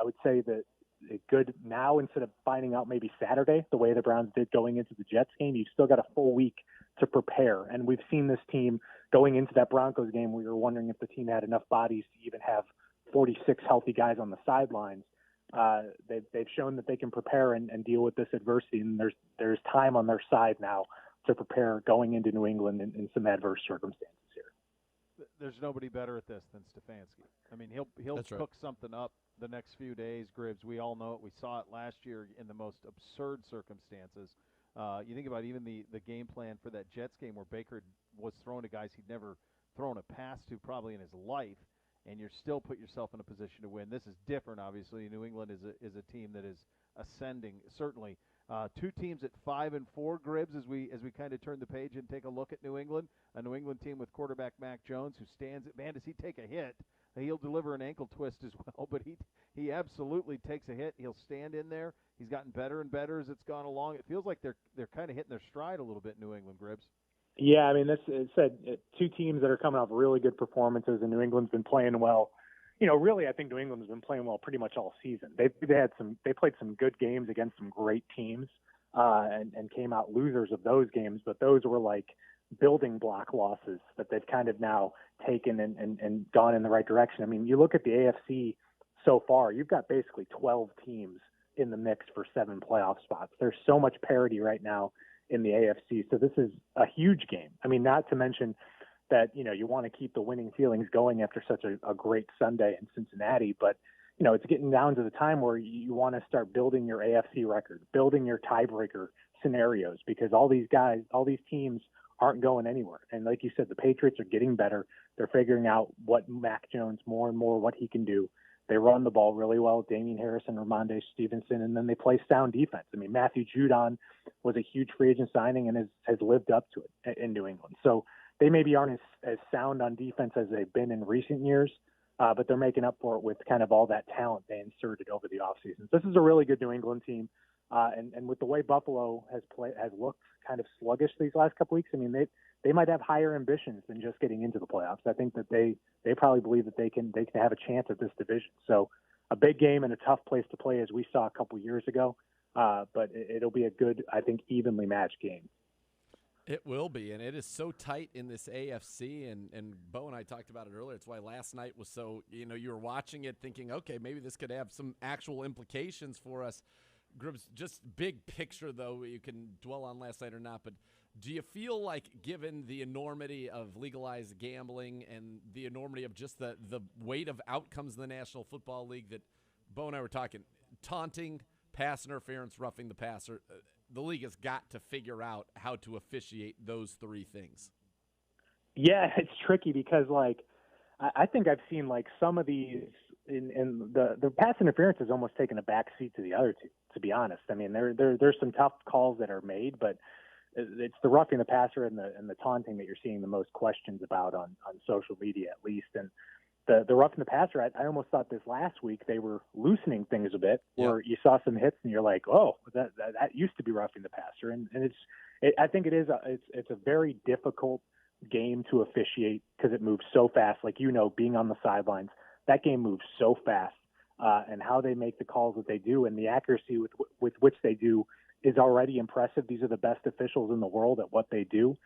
would say that it's good now, instead of finding out maybe Saturday the way the Browns did going into the Jets game. You've still got a full week to prepare, and we've seen this team going into that Broncos game. We were wondering if the team had enough bodies to even have 46 healthy guys on the sidelines. They've shown that they can prepare and deal with this adversity, and there's time on their side now to prepare going into New England in some adverse circumstances here. There's nobody better at this than Stefanski. I mean, he'll cook something up the next few days, Gribbs. We all know it. We saw it last year in the most absurd circumstances. You think about even the game plan for that Jets game where Baker was throwing to guys he'd never thrown a pass to probably in his life, and you're still put yourself in a position to win. This is different, obviously. New England is a team that is ascending, certainly. 2 teams at 5-4, Gribbs, as we kind of turn the page and take a look at New England. A New England team with quarterback Mac Jones, who stands – man, does he take a hit. He'll deliver an ankle twist as well, but he absolutely takes a hit. He'll stand in there. He's gotten better and better as it's gone along. It feels like they're kind of hitting their stride a little bit, New England, Gribbs. Yeah, I mean, it said 2 teams that are coming off really good performances, and New England's been playing well. Really, I think New England's been playing well pretty much all season. They played some good games against some great teams, and came out losers of those games. But those were like building block losses that they've kind of now taken and gone in the right direction. I mean, you look at the AFC so far, you've got basically 12 teams in the mix for 7 playoff spots. There's so much parity right now in the AFC. So this is a huge game. I mean, not to mention that, you want to keep the winning feelings going after such a great Sunday in Cincinnati, but it's getting down to the time where you want to start building your AFC record, building your tiebreaker scenarios, because all these teams aren't going anywhere. And like you said, the Patriots are getting better. They're figuring out what Mac Jones more and more, what he can do. They run the ball really well, Damian Harris and Ramondre Stevenson, and then they play sound defense. I mean, Matthew Judon was a huge free agent signing and has lived up to it in New England. So they maybe aren't as sound on defense as they've been in recent years, but they're making up for it with kind of all that talent they inserted over the offseason. This is a really good New England team, and with the way Buffalo has looked kind of sluggish these last couple weeks, I mean, they might have higher ambitions than just getting into the playoffs. I think that they probably believe that they can have a chance at this division. So a big game and a tough place to play, as we saw a couple years ago, but it'll be a good, I think, evenly matched game. It will be, and it is so tight in this AFC, and Beau and I talked about it earlier. It's why last night was so, you were watching it thinking, okay, maybe this could have some actual implications for us. Gribbs, just big picture, though, you can dwell on last night or not, but do you feel like, given the enormity of legalized gambling and the enormity of just the weight of outcomes in the National Football League, that Beau and I were talking, taunting, pass interference, roughing the passer, the league has got to figure out how to officiate those three things? Yeah, it's tricky because, I think I've seen, some of these in the pass interference has almost taken a back seat to the other two, to be honest. I mean, there's some tough calls that are made, but it's the roughing the passer and the taunting that you're seeing the most questions about on social media, at least. And the roughing the passer, I almost thought this last week they were loosening things a bit, where you saw some hits and you're like, oh, that used to be roughing the passer, and I think it's a very difficult game to officiate because it moves so fast. Like, being on the sidelines, that game moves so fast, and how they make the calls that they do and the accuracy with which they do is already impressive. These are the best officials in the world at what they do,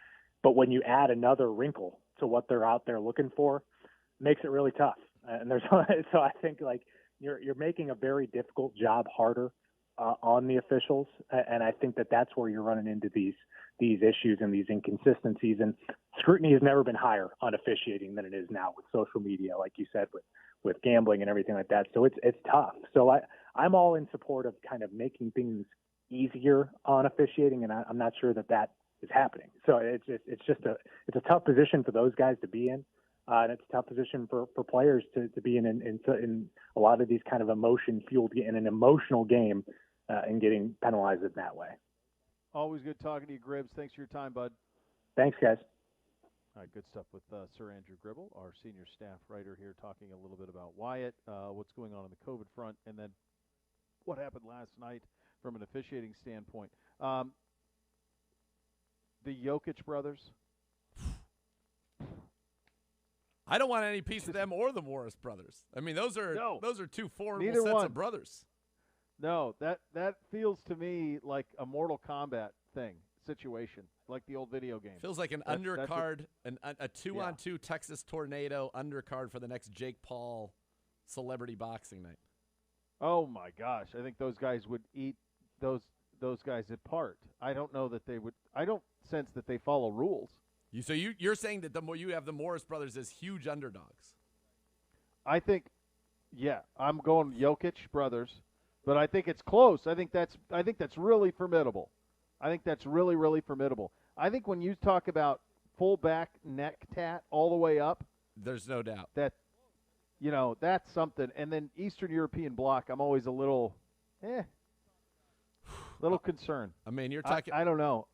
but when you add another wrinkle to what they're out there looking for, makes it really tough. And so I think you're making a very difficult job harder on the officials, and I think that's where you're running into these issues and these inconsistencies. And scrutiny has never been higher on officiating than it is now with social media, like you said, with gambling and everything like that. So it's tough. So I'm all in support of kind of making things easier on officiating, and I'm not sure that is happening. So it's a tough position for those guys to be in. And it's a tough position for players to be in a lot of these kind of emotion-fueled in an emotional game and getting penalized in that way. Always good talking to you, Gribbs. Thanks for your time, bud. Thanks, guys. All right, good stuff with Sir Andrew Gribble, our senior staff writer here, talking a little bit about Wyatt, what's going on the COVID front, and then what happened last night from an officiating standpoint. The Jokic brothers. I don't want any piece of them or the Morris brothers. I mean, those are two formidable sets of brothers. No, that feels to me like a Mortal Kombat situation, like the old video game. Feels like an undercard, a 2-on-2 Texas Tornado undercard for the next Jake Paul celebrity boxing night. Oh my gosh, I think those guys would eat those guys apart. I don't know that they would. I don't sense that they follow rules. So you're saying that you have the Morris brothers as huge underdogs? I think, I'm going Jokic brothers, but I think it's close. I think that's really formidable. I think that's really, really formidable. I think when you talk about full back neck tat all the way up, there's no doubt that that's something. And then Eastern European bloc, I'm always a little concerned. I mean, you're talking. I don't know.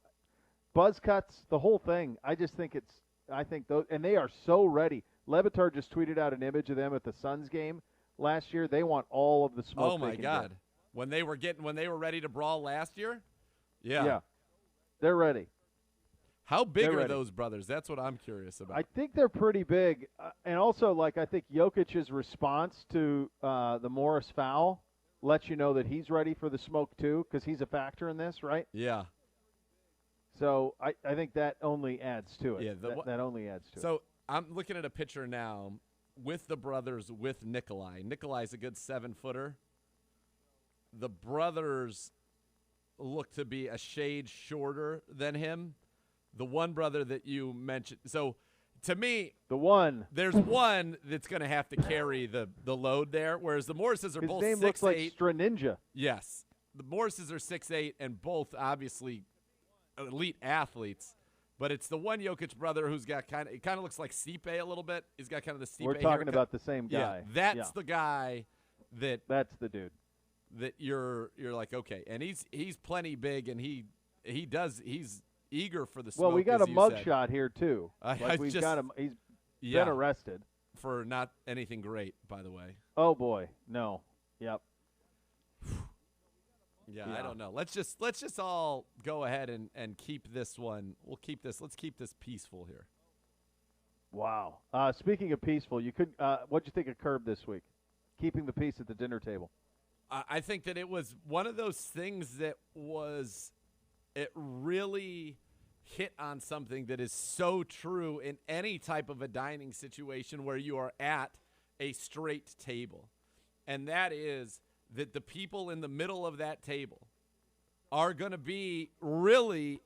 Buzz cuts, the whole thing. I think those, and they are so ready. Levitar just tweeted out an image of them at the Suns game last year. They want all of the smoke. Oh my God! When they were ready to brawl last year, yeah, they're ready. How big are those brothers? That's what I'm curious about. I think they're pretty big, and also I think Jokic's response to the Morris foul lets you know that he's ready for the smoke too, because he's a factor in this, right? Yeah. So I think that only adds to it. Yeah, that only adds to it. So I'm looking at a picture now with the brothers with Nikolai. Nikolai's a good 7-footer. The brothers look to be a shade shorter than him. The one brother that you mentioned. So to me, there's one that's going to have to carry the load there, whereas the Morrises are both 6'8". His name looks like Straninja. Yes. The Morrises are 6'8", and both obviously elite athletes, but it's the one Jokic brother who's got it kind of looks like Stipe a little bit. He's got kind of the Stipe We're talking haircut. about the same guy. Yeah, that's the guy that's the dude that you're like, okay, and he's plenty big, and he's eager for the smoke. Well, we got a mugshot here too. We've got him. He's been arrested for not anything great, by the way. Oh boy, no. Yep. Yeah, I don't know. Let's just all go ahead and keep this one. Let's keep this peaceful here. Wow. Speaking of peaceful, what'd you think of Curb this week? Keeping the peace at the dinner table. I think that it was one of those things that it really hit on something that is so true in any type of a dining situation where you are at a straight table. And that is that the people in the middle of that table are going to be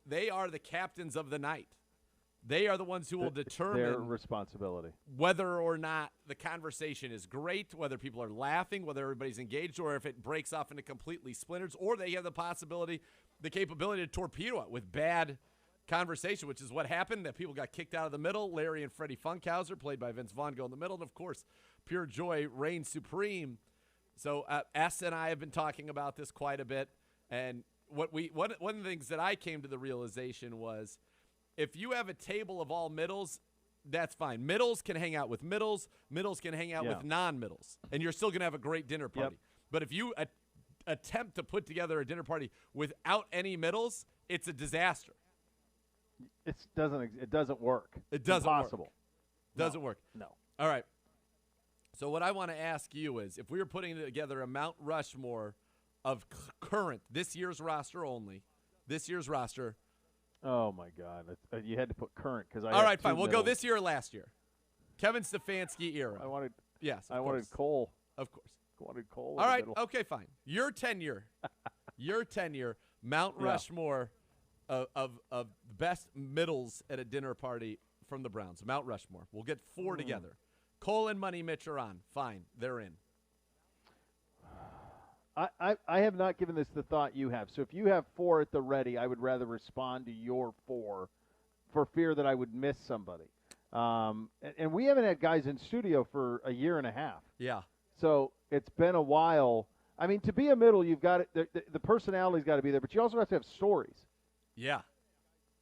they are the captains of the night. They are the ones who will determine their responsibility, whether or not the conversation is great, whether people are laughing, whether everybody's engaged, or if it breaks off into completely splinters, or they have the capability to torpedo it with bad conversation, which is what happened, that people got kicked out of the middle. Larry and Freddie Funkhauser, played by Vince Vaughn, go in the middle, and of course, pure joy reigns supreme. So S and I have been talking about this quite a bit, and one of the things that I came to the realization was, if you have a table of all middles, that's fine. Middles can hang out with middles. Middles can hang out with non-middles, and you're still going to have a great dinner party. Yep. But if you attempt to put together a dinner party without any middles, it's a disaster. It doesn't work. It doesn't Impossible. Work. Doesn't work. No. All right. So what I want to ask you is, if we were putting together a Mount Rushmore of current, this year's roster only, Oh, my God. You had to put current because all right, fine. We'll go this year or last year. Kevin Stefanski era. I wanted Of Cole. course. I wanted Cole. All right. Okay, fine. Your tenure. Mount Rushmore of best middles at a dinner party from the Browns. Mount Rushmore. We'll get 4 together. Cole and Money Mitch are on. Fine. They're in. I have not given this the thought you have. So if you have 4 at the ready, I would rather respond to your 4 for fear that I would miss somebody. And we haven't had guys in studio for a year and a half. Yeah. So it's been a while. I mean, to be a middle, you've got the personality's got to be there, but you also have to have stories. Yeah.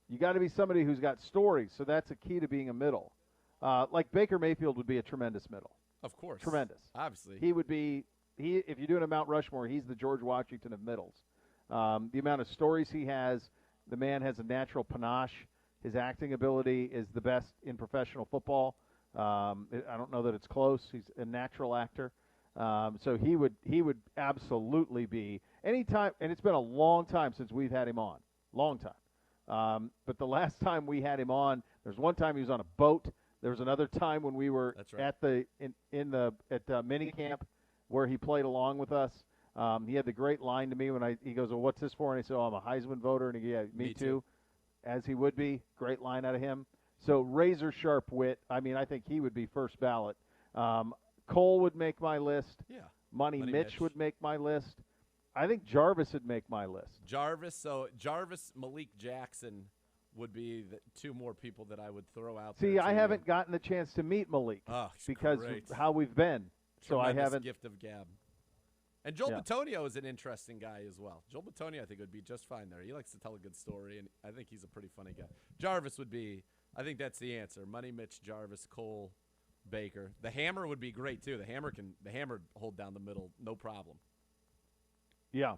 You got to be somebody who's got stories. So that's a key to being a middle. Like Baker Mayfield would be a tremendous middle. Of course. Tremendous. Obviously. He would be. If you're doing a Mount Rushmore, he's the George Washington of middles. The amount of stories he has, the man has a natural panache. His acting ability is the best in professional football. I don't know that it's close. He's a natural actor. So he would absolutely be anytime, and it's been a long time since we've had him on. Long time. But the last time we had him on, there's one time he was on a boat. There was another time when we were at mini camp, where he played along with us. He had the great line to me when he goes, well, what's this for? And I said, oh, I'm a Heisman voter. And he goes, yeah, me too. As he would be. Great line out of him. So razor sharp wit. I mean, I think he would be first ballot. Cole would make my list. Yeah. Money Mitch would make my list. I think Jarvis would make my list. Jarvis, Malik Jackson would be the 2 more people that I would throw out there. See, I you. haven't gotten the chance to meet Malik because of how we've been. So I haven't. Gift of gab. And Joel Bitonio is an interesting guy as well. Joel Bitonio, I think, would be just fine there. He likes to tell a good story, and I think he's a pretty funny guy. Jarvis would be, I think that's the answer. Money Mitch, Jarvis, Cole, Baker. The Hammer would be great, too. The Hammer hold down the middle, no problem. Yeah.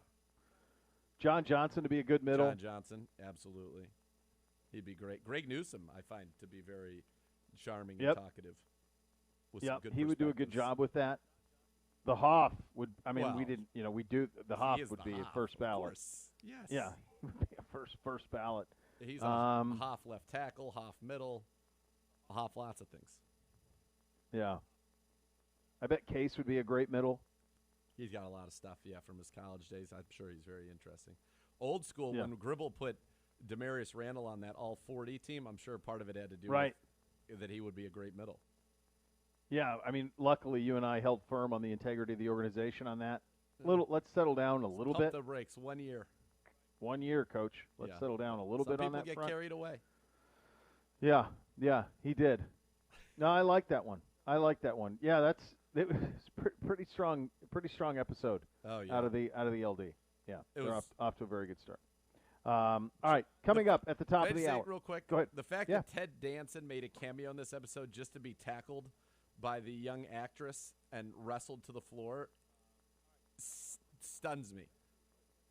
John Johnson to be a good middle. John Johnson, absolutely. He'd be great. Greg Newsome, I find to be very charming and talkative. Yeah, he would do a good job with that. The Hoff would. I mean, we didn't. We do. The Hoff would be a first ballot. Of course. Yes. Yeah, he would be a first ballot. He's a Hoff left tackle, Hoff middle, Hoff lots of things. Yeah. I bet Case would be a great middle. He's got a lot of stuff, from his college days. I'm sure he's very interesting. Old school, when Gribble put Demarius Randall on that all-40 team, I'm sure part of it had to do with that he would be a great middle. Yeah, I mean, luckily you and I held firm on the integrity of the organization on that. Let's settle down a little bit. Pump the brakes. 1 year. 1 year, Coach. Let's settle down a little bit on that front. Some people get carried away. Yeah, he did. No, I like that one. Yeah, it was pretty strong episode. Oh yeah. Out of the LD. Yeah, they're off to a very good start. All right, coming up at the top of the hour. Real quick. Go ahead. The fact that Ted Danson made a cameo in this episode just to be tackled by the young actress and wrestled to the floor stuns me.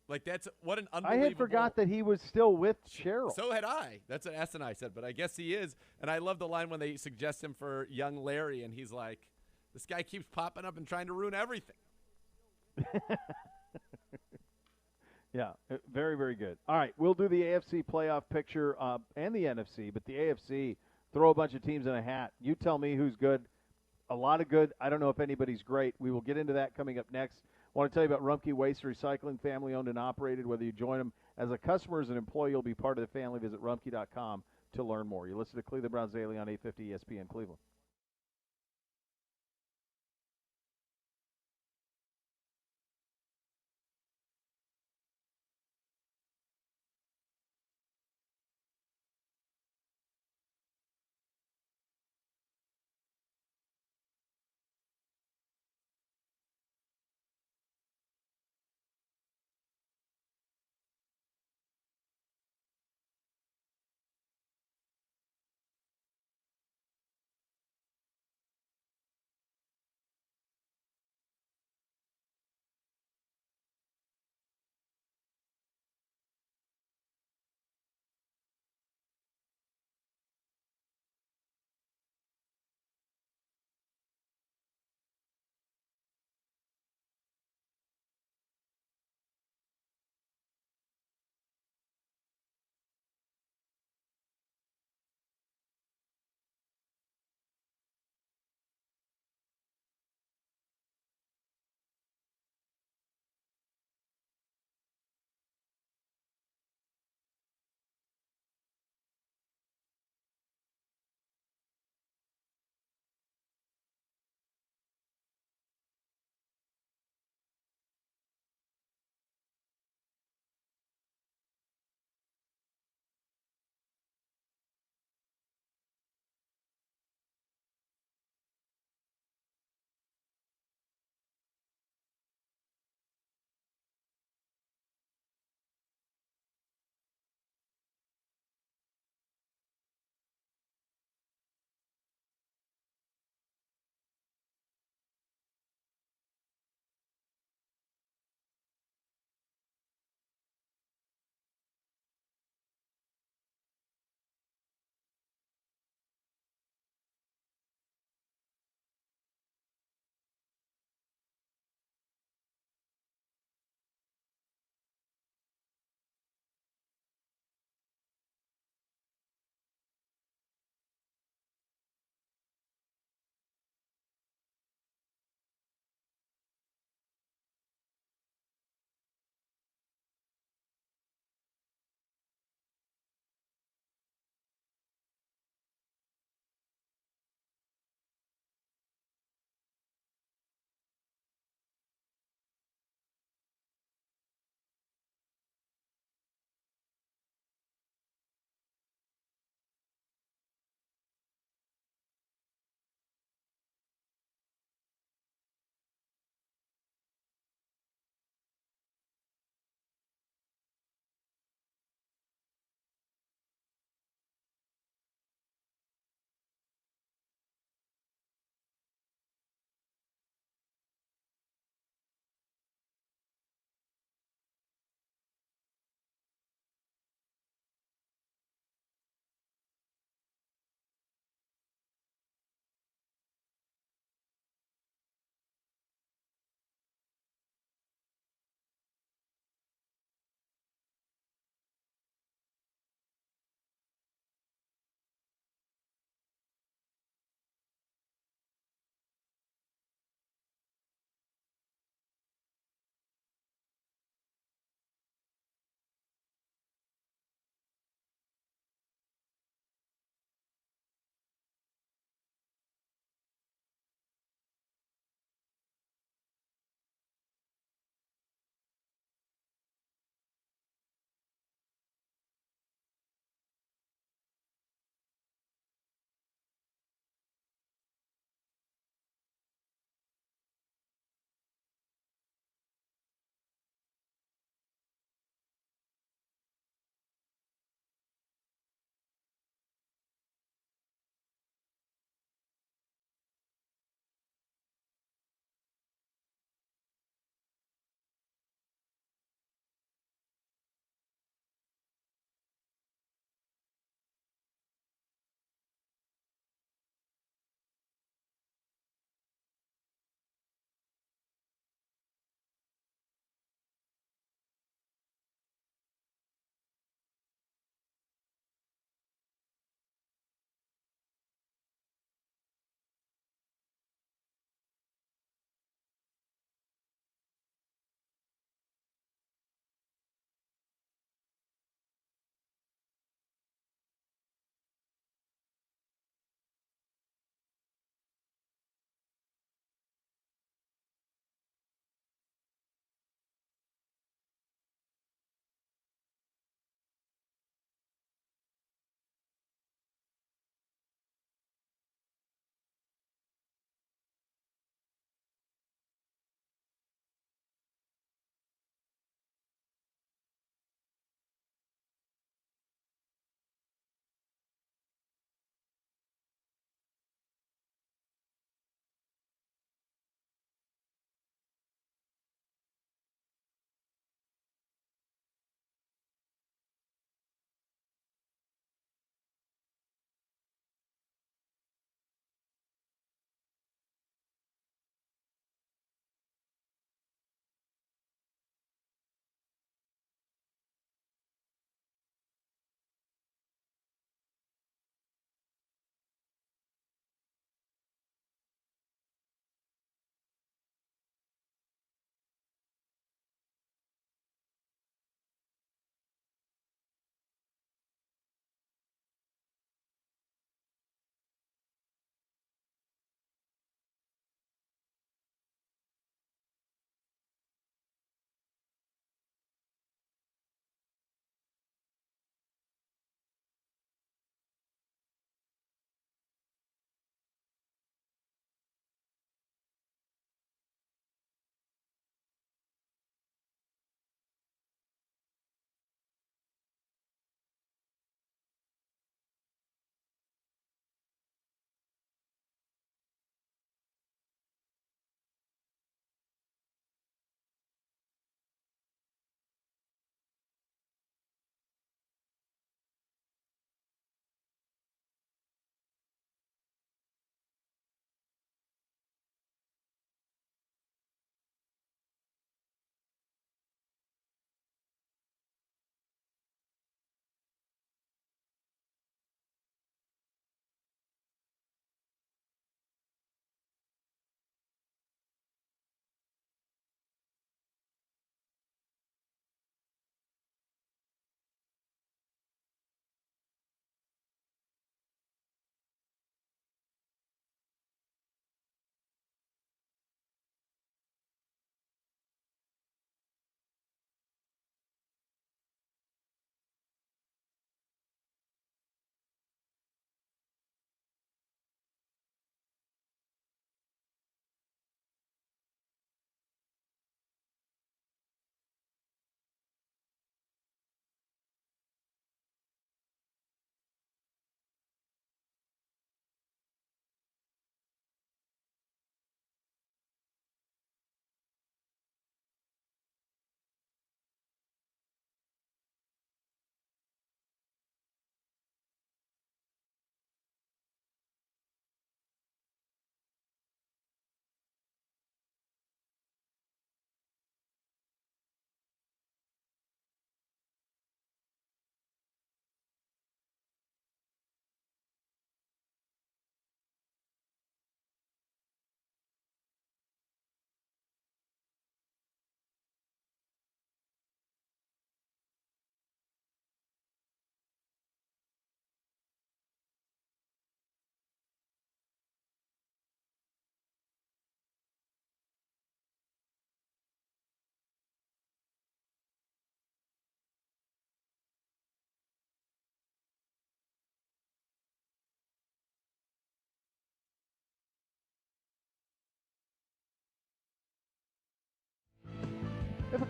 Like, that's what an unbelievable. I had forgot that he was still with Cheryl. So had I. That's what S and I said, but I guess he is. And I love the line when they suggest him for young Larry, and he's like, this guy keeps popping up and trying to ruin everything. Yeah, very, very good. All right, we'll do the AFC playoff picture and the NFC, but the AFC, throw a bunch of teams in a hat. You tell me who's good. A lot of good. I don't know if anybody's great. We will get into that coming up next. I want to tell you about Rumpke Waste Recycling, family-owned and operated. Whether you join them as a customer or as an employee, you'll be part of the family. Visit rumpke.com to learn more. You listen to Cleveland Browns Daily on 850 ESPN Cleveland.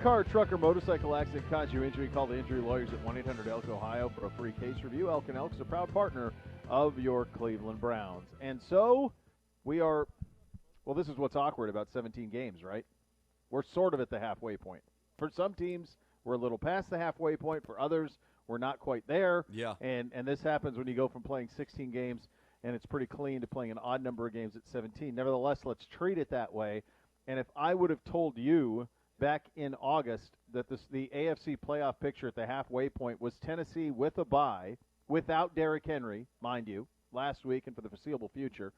car, truck, or motorcycle accident cause you injury, call the injury lawyers at 1-800-ELK-OHIO for a free case review. Elk & Elk is a proud partner of your Cleveland Browns. And so we are, well, this is what's awkward about 17 games, right? We're sort of at the halfway point. For some teams, we're a little past the halfway point. For others, we're not quite there. Yeah. And this happens when you go from playing 16 games, and it's pretty clean, to playing an odd number of games at 17. Nevertheless, let's treat it that way. And if I would have told you back in August that the AFC playoff picture at the halfway point was Tennessee with a bye, without Derrick Henry, mind you, last week and for the foreseeable future,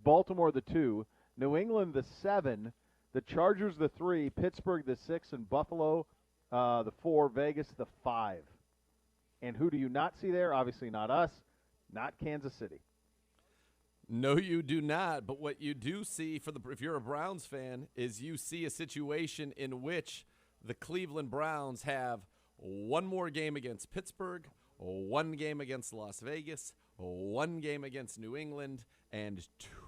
Baltimore the 2, New England the 7, the Chargers the 3, Pittsburgh the 6, and Buffalo the 4, Vegas the 5. And who do you not see there? Obviously not us, not Kansas City. No, you do not. But what you do see, if you're a Browns fan, is you see a situation in which the Cleveland Browns have one more game against Pittsburgh, one game against Las Vegas, one game against New England, and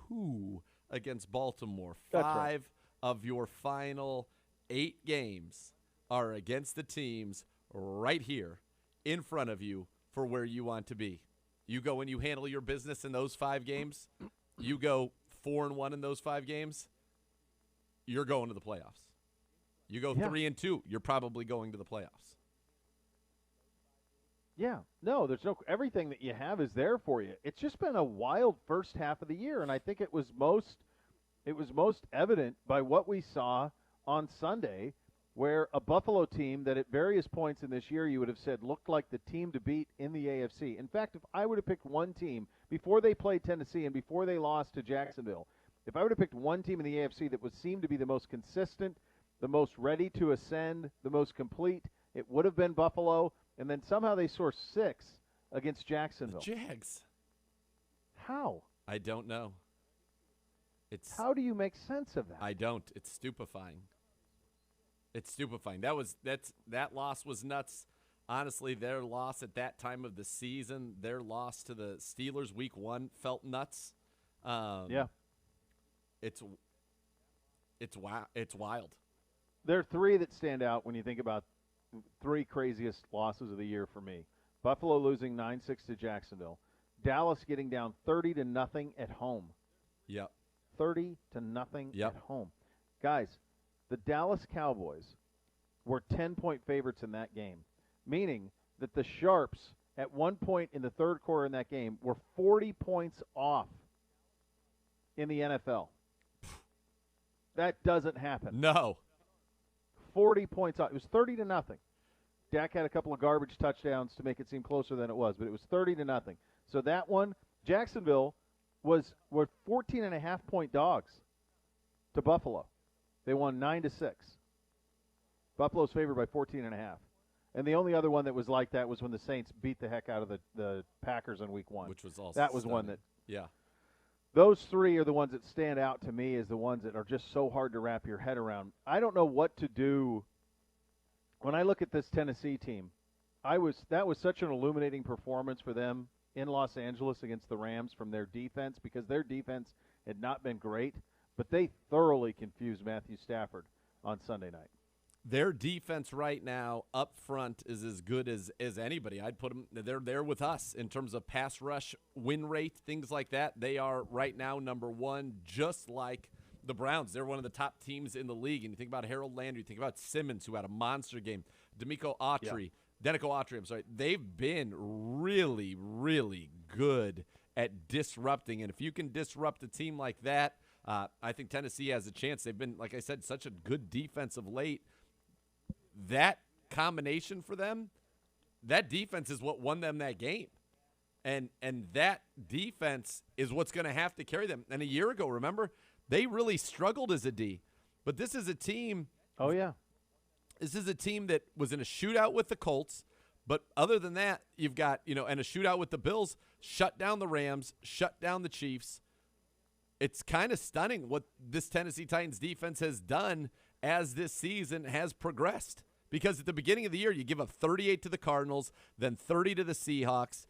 2 against Baltimore. That's 5 right. of your final 8 games are against the teams right here in front of you for where you want to be. You go and you handle your business in those 5 games. You go 4-1 in those 5 games. You're going to the playoffs. You go 3-2. You're probably going to the playoffs. Yeah. No, everything that you have is there for you. It's just been a wild first half of the year, and I think it was most evident by what we saw on Sunday, where a Buffalo team that at various points in this year you would have said looked like the team to beat in the AFC. In fact, if I would have picked one team before they played Tennessee and before they lost to Jacksonville, if I would have picked one team in the AFC that would seem to be the most consistent, the most ready to ascend, the most complete, it would have been Buffalo. And then somehow they score 6 against Jacksonville. The Jags. How? I don't know. How do you make sense of that? I don't. It's stupefying. It's stupefying. That loss was nuts. Honestly, their loss at that time of the season, their loss to the Steelers week 1 felt nuts. Yeah. It's wild. There are 3 that stand out when you think about 3 craziest losses of the year for me. Buffalo losing 9-6 to Jacksonville. Dallas getting down 30-0 at home. Yep. 30-0 at home. Guys, the Dallas Cowboys were 10-point favorites in that game, meaning that the Sharps at one point in the third quarter in that game were 40 points off in the NFL. That doesn't happen. No. 40 points off. It was 30-0. Dak had a couple of garbage touchdowns to make it seem closer than it was, but it was 30-0. So that one, Jacksonville were 14.5-point dogs to Buffalo. They won 9-6. Buffalo's favored by 14.5. And the only other one that was like that was when the Saints beat the heck out of the Packers in week 1. Which was also that was stunning. one that. Yeah. Those 3 are the ones that stand out to me as the ones that are just so hard to wrap your head around. I don't know what to do when I look at this Tennessee team. That was such an illuminating performance for them in Los Angeles against the Rams from their defense, because their defense had not been great, but they thoroughly confused Matthew Stafford on Sunday night. Their defense right now up front is as good as anybody. I'd put them, they're there with us in terms of pass rush, win rate, things like that. They are right now number 1, just like the Browns. They're one of the top teams in the league. And you think about Harold Landry, you think about Simmons, who had a monster game, Denico Autry. I'm sorry. They've been really, really good at disrupting. And if you can disrupt a team like that, I think Tennessee has a chance. They've been, like I said, such a good defense of late. That combination for them, that defense is what won them that game. And that defense is what's going to have to carry them. And a year ago, remember, they really struggled as a D. But this is a team. Oh, yeah. This is a team that was in a shootout with the Colts. But other than that, you've got, and a shootout with the Bills, shut down the Rams, shut down the Chiefs. It's kind of stunning what this Tennessee Titans defense has done as this season has progressed. Because at the beginning of the year, you give up 38 to the Cardinals, then 30 to the Seahawks.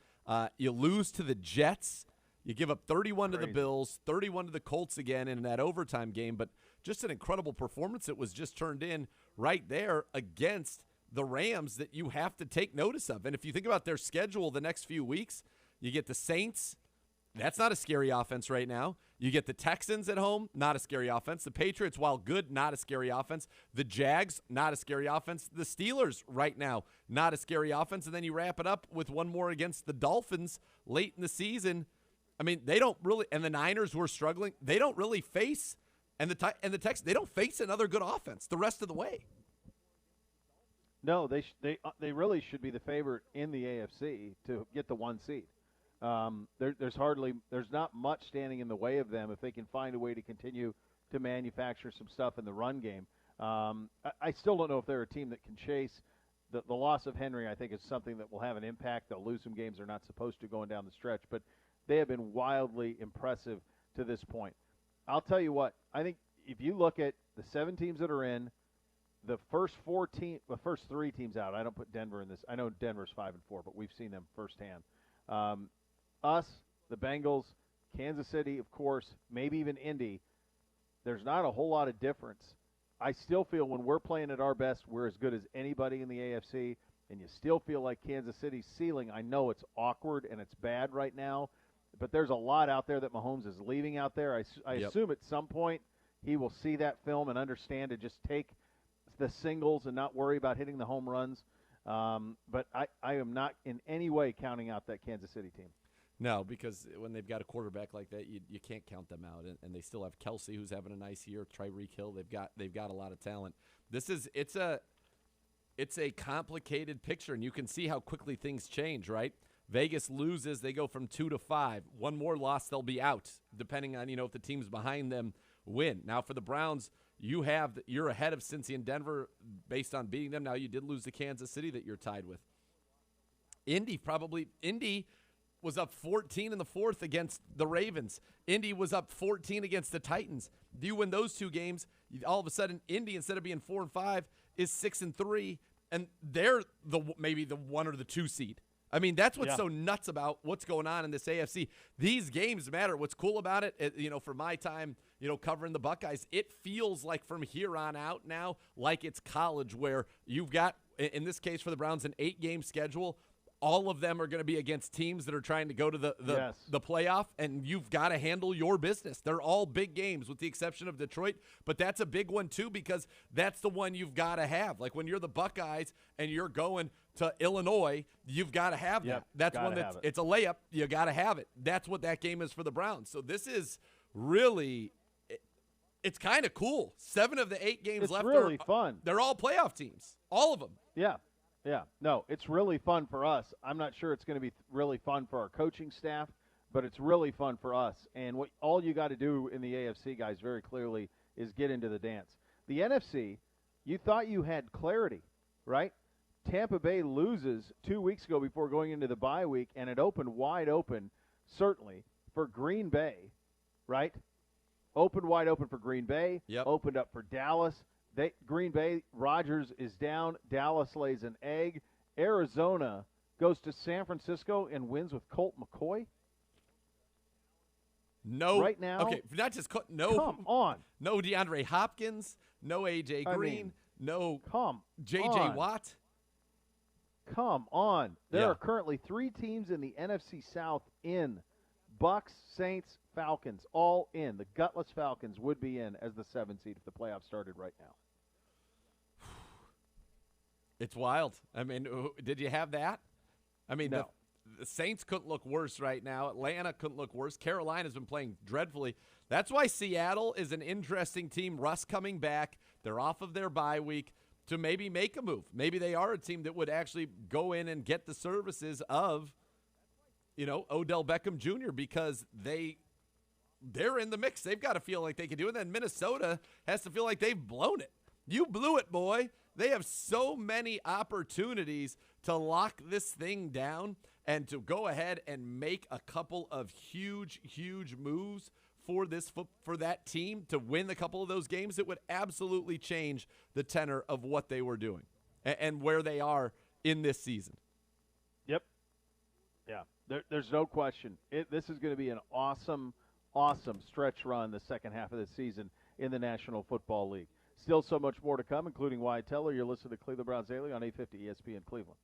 You lose to the Jets. You give up 31 to the Bills, 31 to the Colts again in that overtime game, but just an incredible performance that was just turned in right there against the Rams that you have to take notice of. And if you think about their schedule the next few weeks, you get the Saints. That's not a scary offense right now. You get the Texans at home, not a scary offense. The Patriots, while good, not a scary offense. The Jags, not a scary offense. The Steelers right now, not a scary offense. And then you wrap it up with one more against the Dolphins late in the season. I mean, they don't really – and the Niners were struggling. They don't really face – and the Texans, they don't face another good offense the rest of the way. No, they really should be the favorite in the AFC to get the 1 seed. There's not much standing in the way of them if they can find a way to continue to manufacture some stuff in the run game. I still don't know if they're a team that can chase. The loss of Henry, I think, is something that will have an impact. They'll lose some games they're not supposed to going down the stretch, but they have been wildly impressive to this point. I'll tell you what, I think if you look at the 7 teams that are in, the first 3 teams out, I don't put Denver in this. I know Denver's 5-4, but we've seen them firsthand. Us, the Bengals, Kansas City, of course, maybe even Indy, there's not a whole lot of difference. I still feel when we're playing at our best, we're as good as anybody in the AFC, and you still feel like Kansas City's ceiling. I know it's awkward and it's bad right now, but there's a lot out there that Mahomes is leaving out there. I assume at some point he will see that film and understand to just take the singles and not worry about hitting the home runs. But I am not in any way counting out that Kansas City team. No, because when they've got a quarterback like that, you can't count them out. And they still have Kelsey, who's having a nice year. Tyreek Hill, they've got a lot of talent. It's a complicated picture, and you can see how quickly things change, right? Vegas loses, they go from 2 to 5. One more loss, they'll be out, depending on if the teams behind them win. Now for the Browns, you're ahead of Cincy and Denver based on beating them. Now you did lose to Kansas City that you're tied with. Indy was up 14 in the fourth against the Ravens. Indy was up 14 against the Titans. Do you win those 2 games, all of a sudden Indy, instead of being 4-5, is 6-3, and they're maybe the 1 or the 2 seed. I mean, that's what's so nuts about what's going on in this AFC. These games matter. What's cool about it, for my time, covering the Buckeyes, it feels like from here on out now, like it's college, where you've got, in this case for the Browns, an 8-game schedule. All of them are going to be against teams that are trying to go to the playoff, and you've got to handle your business. They're all big games with the exception of Detroit, but that's a big one too because that's the one you've got to have. Like when you're the Buckeyes and you're going to Illinois, you've got to have that. That's one it's a layup. You got to have it. That's what that game is for the Browns. So this is really it's kind of cool. 7 of the 8 games left. It's really fun. They're all playoff teams, all of them. Yeah. Yeah, no, it's really fun for us. I'm not sure it's going to be really fun for our coaching staff, but it's really fun for us. And all you got to do in the AFC, guys, very clearly, is get into the dance. The NFC, you thought you had clarity, right? Tampa Bay loses 2 weeks ago before going into the bye week, and it opened wide open, certainly, for Green Bay, right? Opened wide open for Green Bay, opened up for Dallas. Green Bay, Rodgers is down. Dallas lays an egg. Arizona goes to San Francisco and wins with Colt McCoy. No. Right now. Okay, not just no. Come on. No DeAndre Hopkins. No A.J. Green. No J.J. Watt. Come on. There are currently 3 teams in the NFC South in. Bucks, Saints, Falcons, all in. The gutless Falcons would be in as the 7 seed if the playoffs started right now. It's wild. I mean, did you have that? I mean, no. The Saints couldn't look worse right now. Atlanta couldn't look worse. Carolina's been playing dreadfully. That's why Seattle is an interesting team. Russ coming back. They're off of their bye week to maybe make a move. Maybe they are a team that would actually go in and get the services of, Odell Beckham Jr. because they're in the mix. They've got to feel like they can do it. And then Minnesota has to feel like they've blown it. You blew it, boy. They have so many opportunities to lock this thing down and to go ahead and make a couple of huge, huge moves for that team to win a couple of those games that would absolutely change the tenor of what they were doing and where they are in this season. Yep. Yeah, there's no question. This is going to be an awesome, awesome stretch run the second half of the season in the National Football League. Still so much more to come, including Wyatt Teller. You're listening to Cleveland Browns Daily on 850 ESPN Cleveland.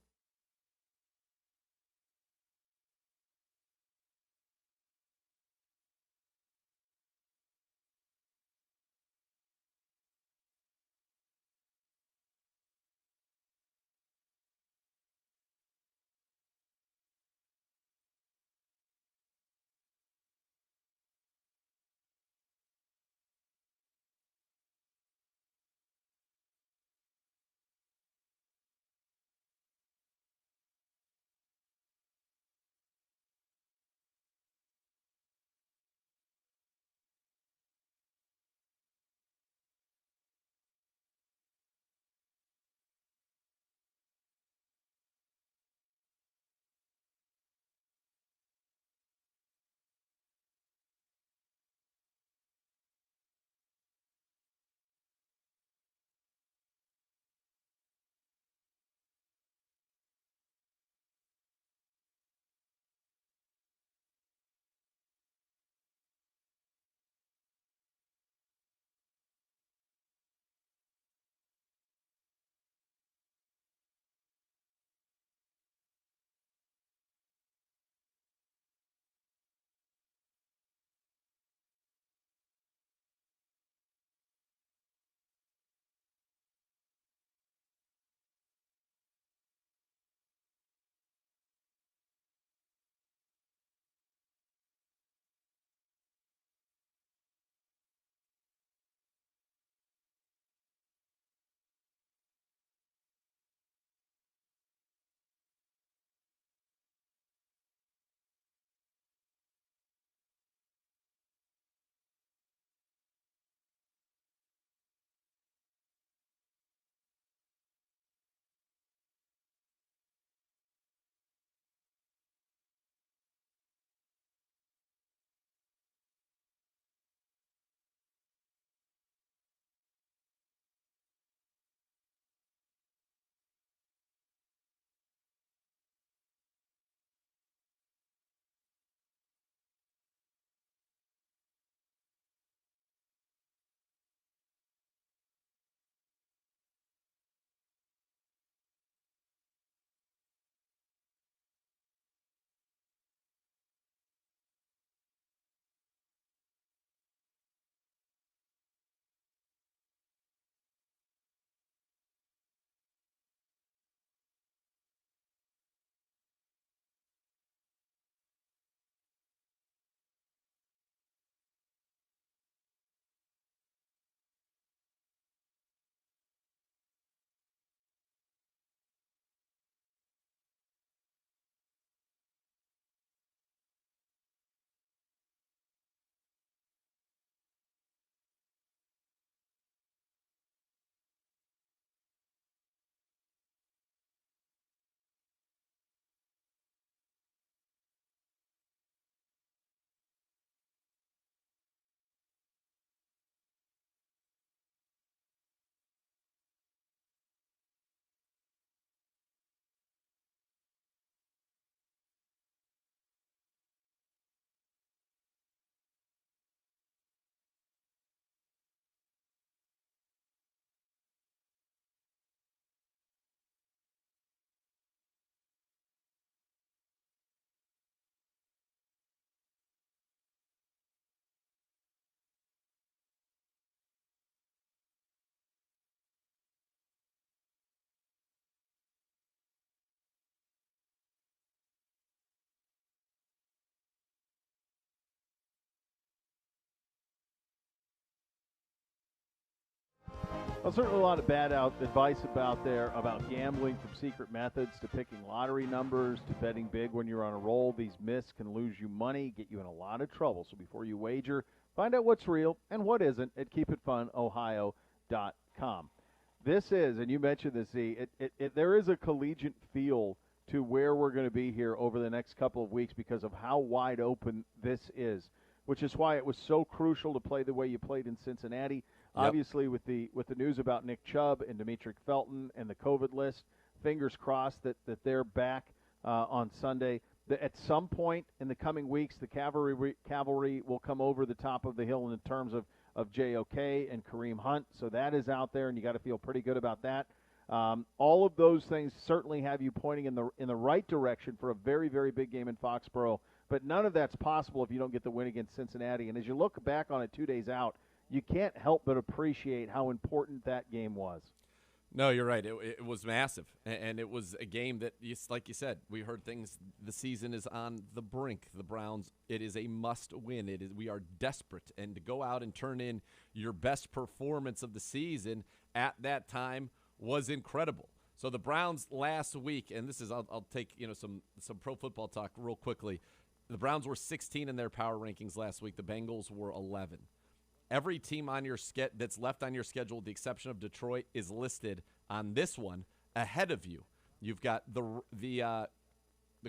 Well, certainly a lot of bad advice about gambling, from secret methods to picking lottery numbers to betting big when you're on a roll. These myths can lose you money, get you in a lot of trouble. So before you wager, find out what's real and what isn't at keepitfunohio.com. This is, and you mentioned this, Z, there is a collegiate feel to where we're going to be here over the next couple of weeks because of how wide open this is, which is why it was so crucial to play the way you played in Cincinnati. Yep. Obviously, with the news about Nick Chubb and Demetric Felton and the COVID list, fingers crossed that they're back on Sunday. at some point in the coming weeks, the cavalry will come over the top of the hill in terms of JOK and Kareem Hunt. So that is out there, and you got to feel pretty good about that. All of those things certainly have you pointing in the right direction for a very, very big game in Foxborough. But none of that's possible if you don't get the win against Cincinnati. And as you look back on it 2 days out, you can't help but appreciate how important that game was. No, you're right. It was massive, and it was a game that, like you said, we heard things. The season is on the brink. The Browns, it is a must-win. We are desperate, and to go out and turn in your best performance of the season at that time was incredible. So the Browns last week, and this is I'll take some pro football talk real quickly. The Browns were 16 in their power rankings last week. The Bengals were 11. Every team on your that's left on your schedule, with the exception of Detroit, is listed on this one ahead of you. You've got the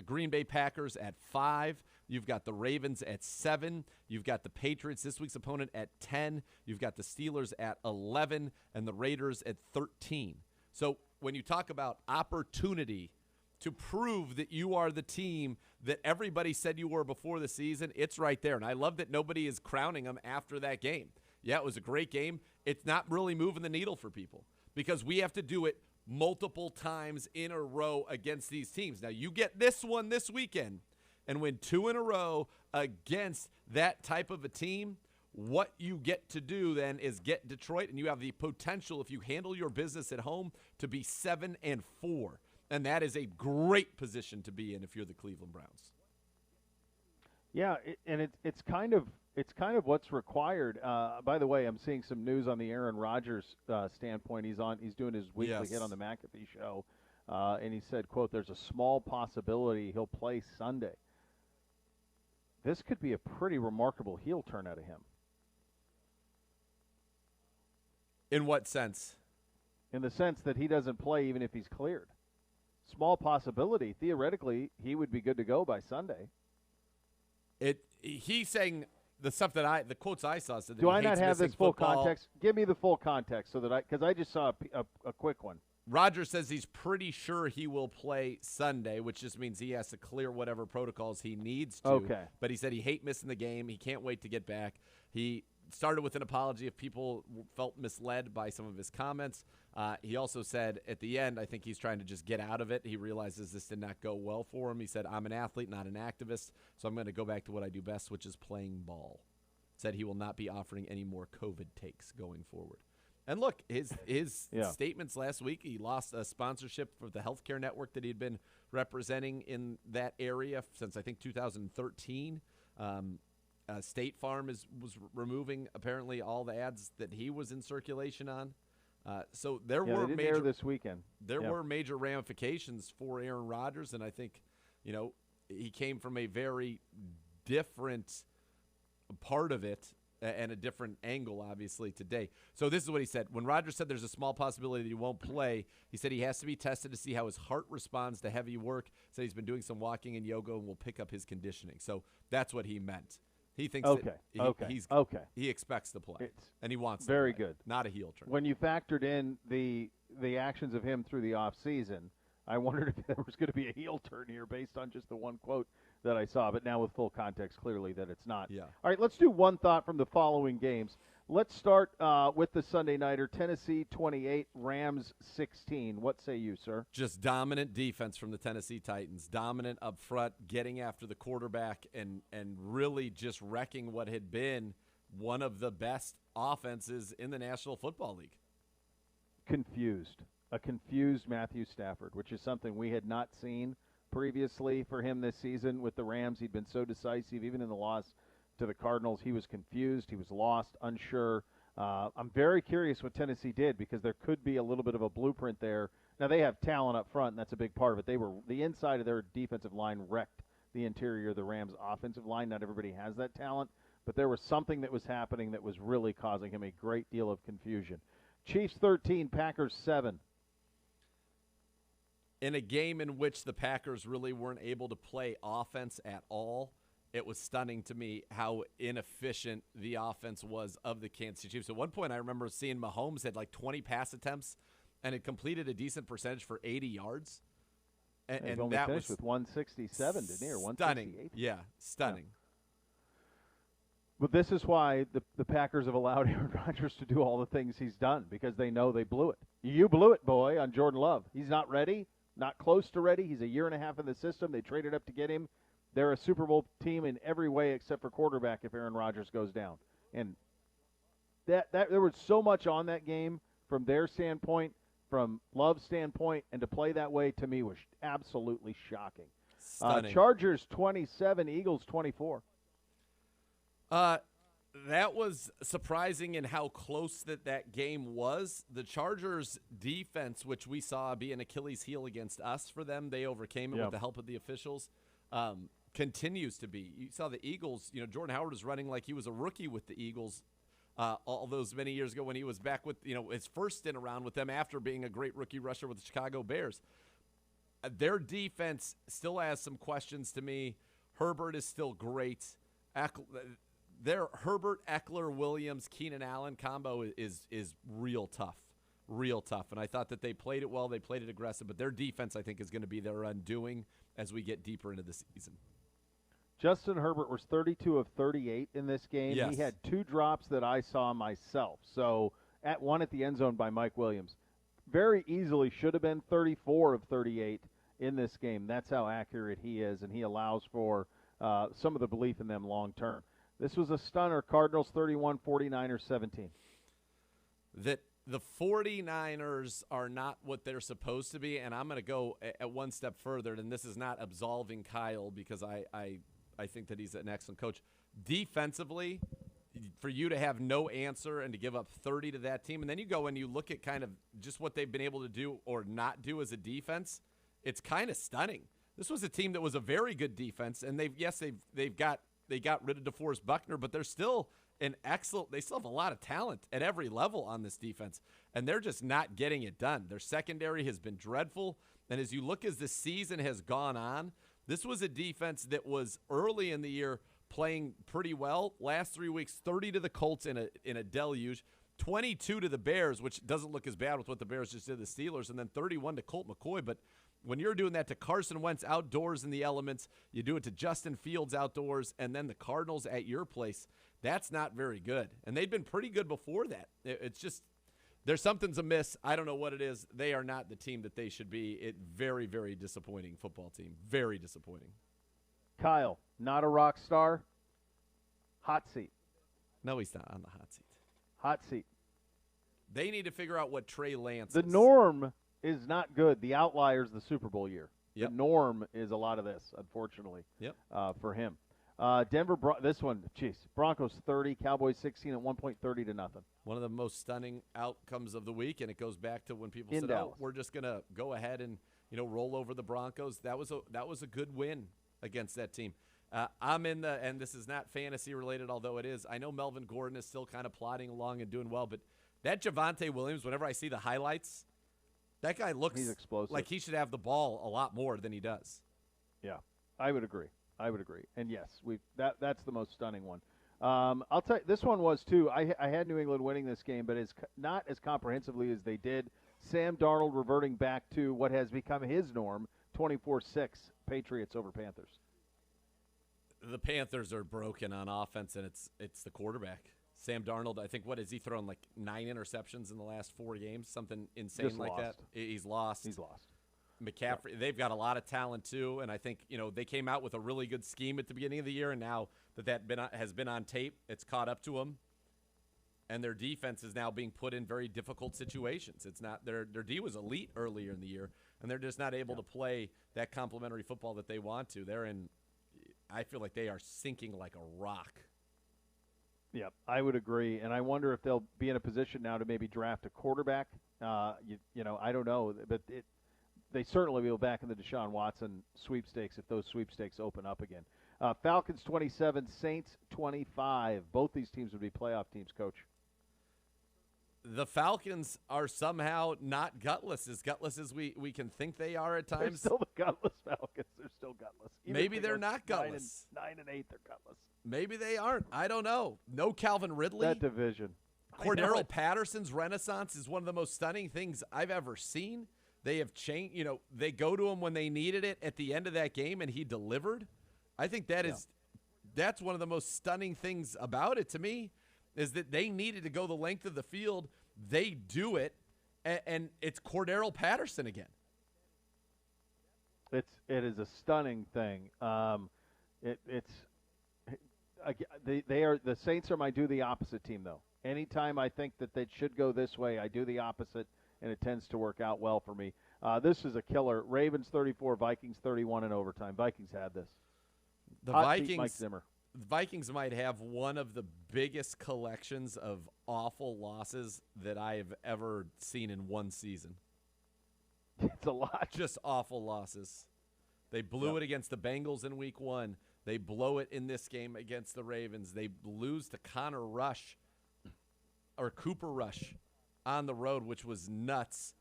Green Bay Packers at 5. You've got the Ravens at 7. You've got the Patriots, this week's opponent, at 10. You've got the Steelers at 11, and the Raiders at 13. So when you talk about opportunity to prove that you are the team that everybody said you were before the season, it's right there. And I love that nobody is crowning them after that game. Yeah, it was a great game. It's not really moving the needle for people because we have to do it multiple times in a row against these teams. Now, you get this one this weekend and win 2 in a row against that type of a team. What you get to do then is get Detroit, and you have the potential, if you handle your business at home, to be 7-4. And that is a great position to be in if you're the Cleveland Browns. Yeah, it's kind of what's required. By the way, I'm seeing some news on the Aaron Rodgers standpoint. He's doing his weekly hit on the McAfee show, and he said, "quote There's a small possibility he'll play Sunday." This could be a pretty remarkable heel turn out of him. In what sense? In the sense that he doesn't play even if he's cleared. Small possibility. Theoretically, he would be good to go by Sunday. He's saying the stuff that the quotes I saw said that Do I not have this full football. context? Give me the full context because I just saw a quick one. Rodgers says he's pretty sure he will play Sunday, which just means he has to clear whatever protocols he needs to. Okay. But he said he hates missing the game. He can't wait to get back. He started with an apology if people felt misled by some of his comments. He also said at the end, I think he's trying to just get out of it. He realizes this did not go well for him. He said, I'm an athlete, not an activist, so I'm going to go back to what I do best, which is playing ball. Said he will not be offering any more COVID takes going forward. And look, his statements last week, he lost a sponsorship for the healthcare network that he had been representing in that area since, I think, 2013. State Farm was removing apparently all the ads that he was in circulation on. So there were they didn't major air this weekend. There were major ramifications for Aaron Rodgers, and I think he came from a very different part of it and a different angle, obviously, today. So this is what he said. When Rodgers said there's a small possibility that he won't play, he said he has to be tested to see how his heart responds to heavy work. Said he's been doing some walking and yoga and will pick up his conditioning. So that's what he meant. He thinks he expects to play, and he wants to play. Very good. Not a heel turn. When you factored in the actions of him through the offseason, I wondered if there was going to be a heel turn here based on just the one quote that I saw. But now with full context, clearly that it's not. Yeah. All right, let's do one thought from the following games. Let's start with the Sunday Nighter, Tennessee 28, Rams 16. What say you, sir? Just dominant defense from the Tennessee Titans. Dominant up front, getting after the quarterback and really just wrecking what had been one of the best offenses in the National Football League. A confused Matthew Stafford, which is something we had not seen previously for him this season with the Rams. He'd been so decisive, even in the loss to the Cardinals. He was confused. He was lost, unsure. I'm very curious what Tennessee did because there could be a little bit of a blueprint there. Now, they have talent up front, and that's a big part of it. The inside of their defensive line wrecked the interior of the Rams' offensive line. Not everybody has that talent, but there was something that was happening that was really causing him a great deal of confusion. Chiefs 13, Packers 7. In a game in which the Packers really weren't able to play offense at all, it was stunning to me how inefficient the offense was of the Kansas City Chiefs. At one point, I remember seeing Mahomes had like 20 pass attempts and had completed a decent percentage for 80 yards. And only that finished was with 167, didn't he? Or 168? Stunning. Yeah, stunning. Yeah. But this is why the Packers have allowed Aaron Rodgers to do all the things he's done, because they know they blew it. You blew it, boy, on Jordan Love. He's not ready, not close to ready. He's a year and a half in the system. They traded up to get him. They're a Super Bowl team in every way except for quarterback if Aaron Rodgers goes down. And that there was so much on that game from their standpoint, from Love's standpoint, and to play that way to me was absolutely shocking. Stunning. Chargers 27, Eagles 24. That was surprising in how close that game was. The Chargers' defense, which we saw be an Achilles heel against us for them, they overcame it with the help of the officials, continues to be. You saw the Eagles, Jordan Howard was running like he was a rookie with the Eagles all those many years ago when he was back with, his first stint around with them after being a great rookie rusher with the Chicago Bears. Their defense still has some questions to me. Herbert is still great. Their Herbert, Eckler, Williams, Keenan Allen combo is real tough, and I thought that they played it well. They played it aggressive, but their defense, I think, is going to be their undoing as we get deeper into the season. Justin Herbert was 32 of 38 in this game. Yes. He had 2 drops that I saw myself. So one at the end zone by Mike Williams. Very easily should have been 34 of 38 in this game. That's how accurate he is, and he allows for some of the belief in them long term. This was a stunner. Cardinals 31, 49ers 17. That the 49ers are not what they're supposed to be, and I'm going to go at one step further, and this is not absolving Kyle because I think that he's an excellent coach. Defensively, for you to have no answer and to give up 30 to that team, and then you go and you look at kind of just what they've been able to do or not do as a defense, it's kind of stunning. This was a team that was a very good defense, and they got rid of DeForest Buckner, but they're still they still have a lot of talent at every level on this defense, and they're just not getting it done. Their secondary has been dreadful, and as you look as the season has gone on, this was a defense that was early in the year playing pretty well. Last 3 weeks, 30 to the Colts in a deluge, 22 to the Bears, which doesn't look as bad with what the Bears just did to the Steelers, and then 31 to Colt McCoy, but when you're doing that to Carson Wentz outdoors in the elements, you do it to Justin Fields outdoors, and then the Cardinals at your place, that's not very good. And they'd been pretty good before that. It's just there's something's amiss. I don't know what it is. They are not the team that they should be. Very, very disappointing football team. Very disappointing. Kyle, not a rock star. Hot seat. No, he's not on the hot seat. Hot seat. They need to figure out what Trey Lance is. The norm is not good. The outlier is the Super Bowl year. Yep. The norm is a lot of this, unfortunately, for him. Denver, this one, Broncos 30, Cowboys 16 at one point, 30 to nothing. One of the most stunning outcomes of the week, and it goes back to when people said, Dallas. "Oh, we're just going to go ahead and roll over the Broncos." That was a good win against that team. I'm in and this is not fantasy related, although it is. I know Melvin Gordon is still kind of plodding along and doing well, but that Javonte Williams, whenever I see the highlights, that guy looks like he should have the ball a lot more than he does. Yeah, I would agree. And yes, that's the most stunning one. I'll tell you, this one was too. I had New England winning this game, but it's not as comprehensively as they did. Sam Darnold reverting back to what has become his norm, 24-6 Patriots over Panthers. The Panthers are broken on offense, and it's the quarterback. Sam Darnold, I think, what has he thrown, like 9 interceptions in the last 4 games? Something insane Just like lost. that. He's lost. McCaffrey, Yep. They've got a lot of talent too, and I think they came out with a really good scheme at the beginning of the year, and now that has been on tape, it's caught up to them, and their defense is now being put in very difficult situations. It's not their D was elite earlier in the year, and they're just not able to play that complementary football that they want to. I feel like they are sinking like a rock. Yeah, I would agree, and I wonder if they'll be in a position now to maybe draft a quarterback. I don't know, but they certainly will back in the Deshaun Watson sweepstakes if those sweepstakes open up again. Falcons 27, Saints 25. Both these teams would be playoff teams, Coach. The Falcons are somehow not gutless as we can think they are at times. They're still the gutless Falcons. They're still gutless. Maybe they're not gutless. 9 and 8, they're gutless. Maybe they aren't. I don't know. No Calvin Ridley. That division. Cordero Patterson's renaissance is one of the most stunning things I've ever seen. They have changed. They go to him when they needed it at the end of that game, and he delivered. I think that's one of the most stunning things about it to me, is that they needed to go the length of the field. They do it, and it's Cordero Patterson again. It is a stunning thing. The Saints are my do the opposite team, though. Anytime I think that they should go this way, I do the opposite, and it tends to work out well for me. This is a killer. Ravens 34, Vikings 31 in overtime. Vikings had this. The Mike Zimmer. Vikings might have one of the biggest collections of awful losses that I have ever seen in one season. It's a lot. Just awful losses. They blew it against the Bengals in week 1. They blow it in this game against the Ravens. They lose to Cooper Rush on the road, which was nuts.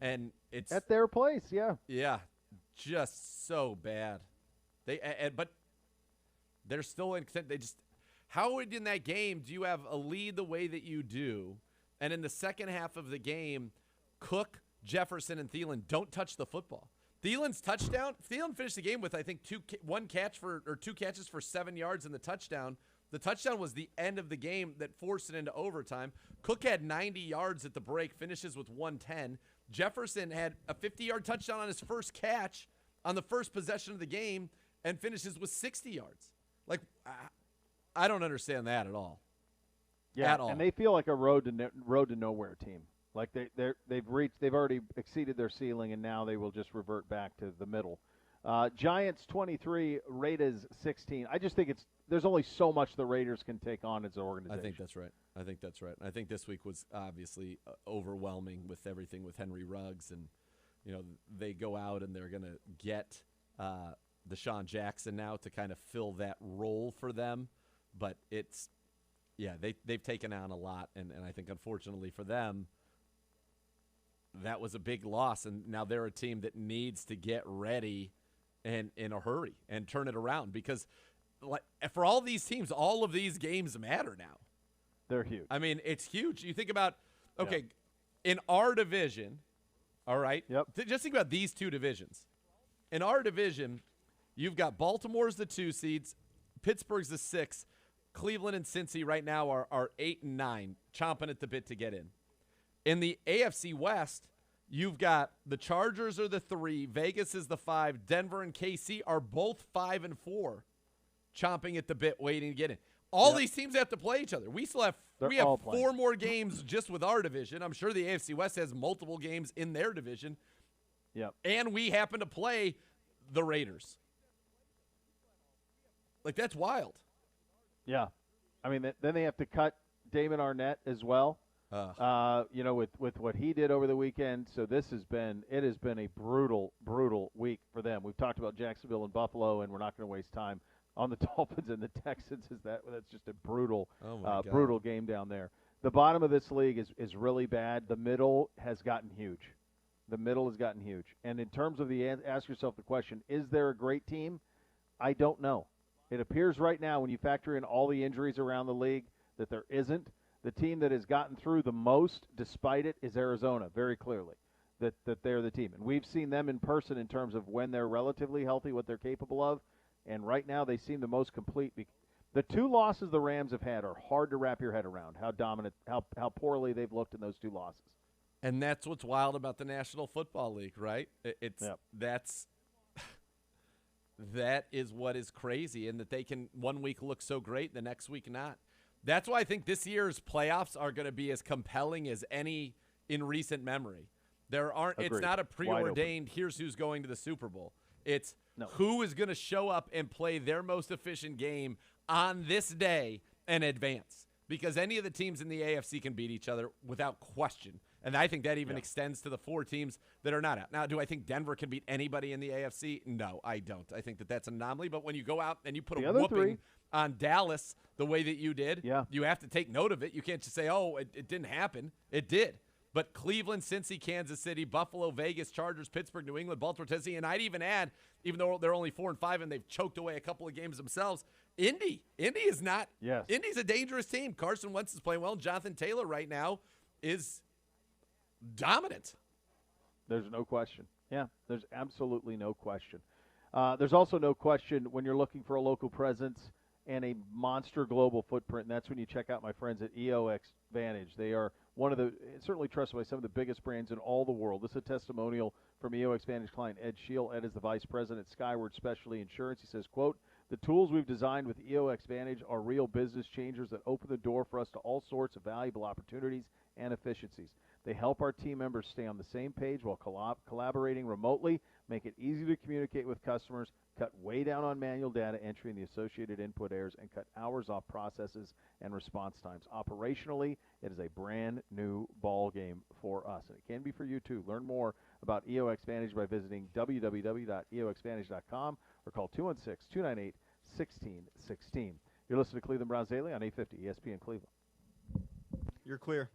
And it's at their place, yeah. Yeah, just so bad. But they're still in. How in that game do you have a lead the way that you do, and in the second half of the game, Cook, Jefferson, and Thielen don't touch the football? Thielen's touchdown. Thielen finished the game with, I think, two catches for 7 yards in the touchdown. The touchdown was the end of the game that forced it into overtime. Cook had 90 yards at the break, finishes with 110. Jefferson had a 50-yard touchdown on his first catch on the first possession of the game and finishes with 60 yards. Like, I don't understand that at all. Yeah, at all. And they feel like a road to nowhere team. Like they've already exceeded their ceiling, and now they will just revert back to the middle. Giants 23, Raiders 16. I just think there's only so much the Raiders can take on as an organization. I think that's right. I think this week was obviously overwhelming with everything with Henry Ruggs, and they go out and they're going to get Deshaun Jackson now to kind of fill that role for them. But they've taken on a lot, and I think unfortunately for them, that was a big loss, and now they're a team that needs to get ready and in a hurry and turn it around, because for all these teams, all of these games matter now. They're huge. I mean, it's huge. You think about, in our division, all right? Yep. Just think about these two divisions. In our division, you've got Baltimore's the 2 seeds, Pittsburgh's the 6, Cleveland and Cincy right now are 8 and 9, chomping at the bit to get in. In the AFC West, you've got the Chargers are the 3, Vegas is the 5, Denver and KC are both 5 and 4, chomping at the bit, waiting to get in. All these teams have to play each other. We have 4 more games just with our division. I'm sure the AFC West has multiple games in their division. Yep. And we happen to play the Raiders. Like, that's wild. Yeah. I mean, then they have to cut Damon Arnett as well. With what he did over the weekend. So it has been a brutal week for them. We've talked about Jacksonville and Buffalo, and we're not going to waste time on the Dolphins and the Texans. That's just a brutal game down there. The bottom of this league is really bad. The middle has gotten huge. And in terms of ask yourself the question, is there a great team? I don't know. It appears right now, when you factor in all the injuries around the league, that there isn't. The team that has gotten through the most, despite it, is Arizona, very clearly, that they're the team. And we've seen them in person in terms of when they're relatively healthy, what they're capable of. And right now they seem the most complete. The 2 losses the Rams have had are hard to wrap your head around, how dominant, how poorly they've looked in those 2 losses. And that's what's wild about the National Football League, right? That is what is crazy, and that they can one week look so great, the next week not. That's why I think this year's playoffs are going to be as compelling as any in recent memory. It's not a preordained, here's who's going to the Super Bowl. It's who is going to show up and play their most efficient game on this day and advance. Because any of the teams in the AFC can beat each other without question. And I think that even extends to the 4 teams that are not out. Now, do I think Denver can beat anybody in the AFC? No, I don't. I think that's an anomaly. But when you go out and you put a whooping on Dallas the way that you did, you have to take note of it. You can't just say, it didn't happen. It did. But Cleveland, Cincy, Kansas City, Buffalo, Vegas, Chargers, Pittsburgh, New England, Baltimore, Tennessee, and I'd even add, even though they're only 4 and 5 and they've choked away a couple of games themselves, Indy is not. Yes. Indy's a dangerous team. Carson Wentz is playing well. Jonathan Taylor right now is dominant. There's no question. Yeah, there's absolutely no question. There's also no question when you're looking for a local presence and a monster global footprint, and that's when you check out my friends at EOX Vantage. They are one of the, certainly trusted by some of the biggest brands in all the world. This is a testimonial from EOX Vantage client Ed Scheel. Ed is the vice president at Skyward Specialty Insurance. He says, quote, "The tools we've designed with EOX Vantage are real business changers that open the door for us to all sorts of valuable opportunities and efficiencies. They help our team members stay on the same page while collaborating remotely, make it easy to communicate with customers, cut way down on manual data entry and the associated input errors, and cut hours off processes and response times. Operationally, it is a brand new ball game for us, and it can be for you too. Learn more about EOX Vantage by visiting www.eoxvantage.com or call 216-298-1616. You're listening to Cleveland Browns Daily on 850 ESPN Cleveland. You're clear.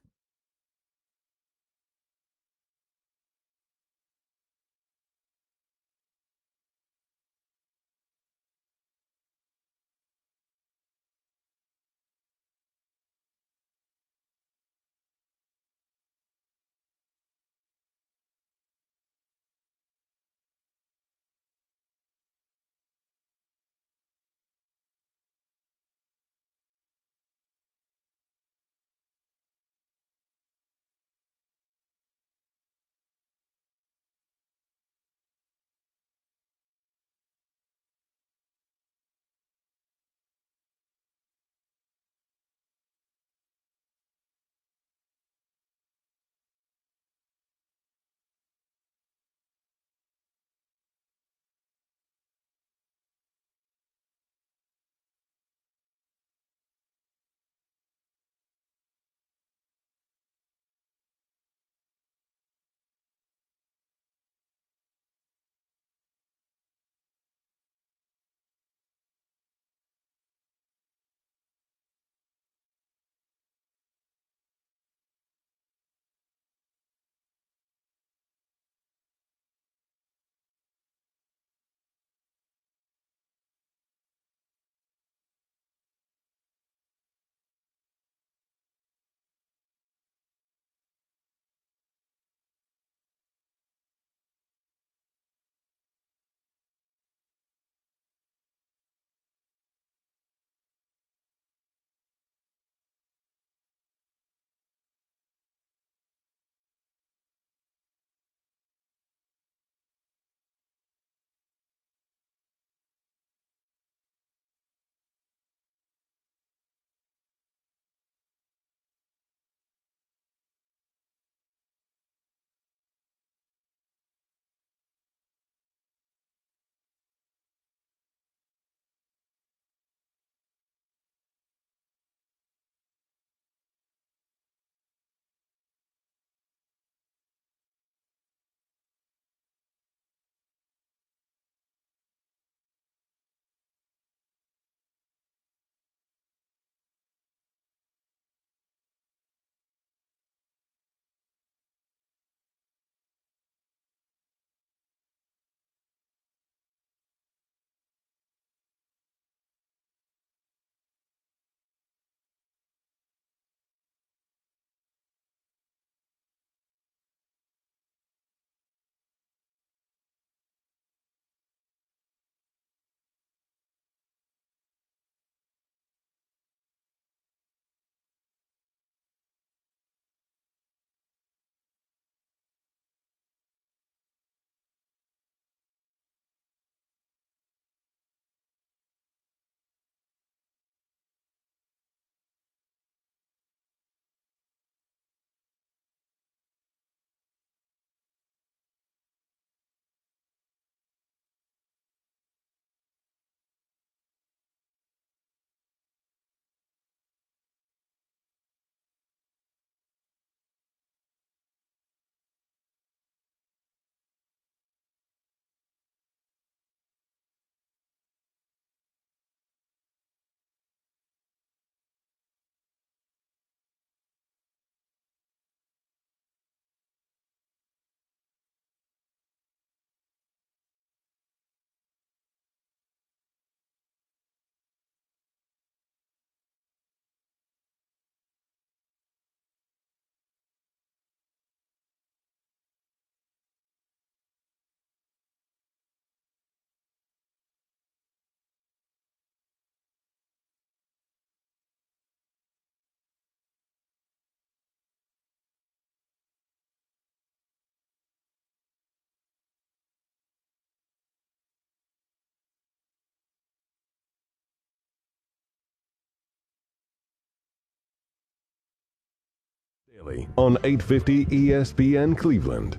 On 850 ESPN Cleveland.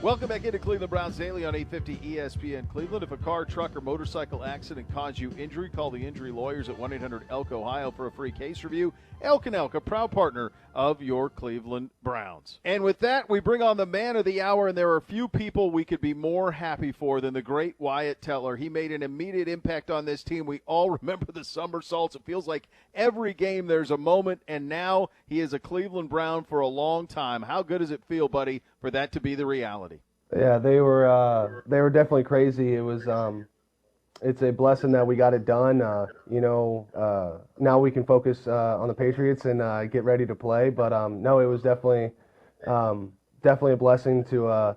Welcome back into Cleveland Browns Daily on 850 ESPN Cleveland. If a car, truck, or motorcycle accident caused you injury, call the injury lawyers at 1-800-ELK-OHIO for a free case review. Elk & Elk, a proud partner of your Cleveland Browns. And with that, we bring on the man of the hour, and there are few people we could be more happy for than the great Wyatt Teller. He made an immediate impact on this team. We all remember the somersaults. It feels like every game there's a moment, and now he is a Cleveland Brown for a long time. How good does it feel, buddy, for that to be the reality? Yeah, they were definitely crazy. It was it's a blessing that we got it done. Now we can focus on the Patriots and get ready to play. But no, it was definitely a blessing to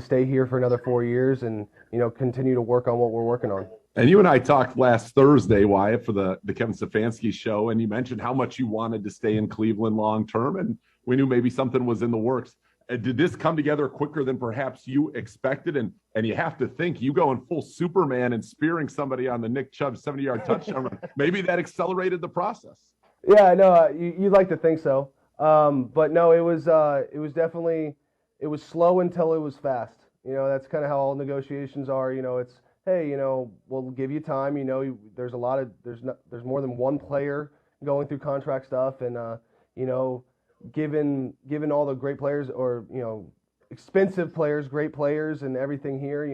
stay here for another 4 years and continue to work on what we're working on. And you and I talked last Thursday, Wyatt, for the Kevin Stefanski show, and you mentioned how much you wanted to stay in Cleveland long term, and we knew maybe something was in the works. Did this come together quicker than perhaps you expected? And you have to think, you going full Superman and spearing somebody on the Nick Chubb 70-yard touchdown run, maybe that accelerated the process. Yeah, no, you'd like to think so. But no, it was definitely, it was slow until it was fast. That's kind of how all negotiations are. It's, hey, we'll give you time. There's there's more than one player going through contract stuff, and given all the great players, or expensive players, great players, and everything here,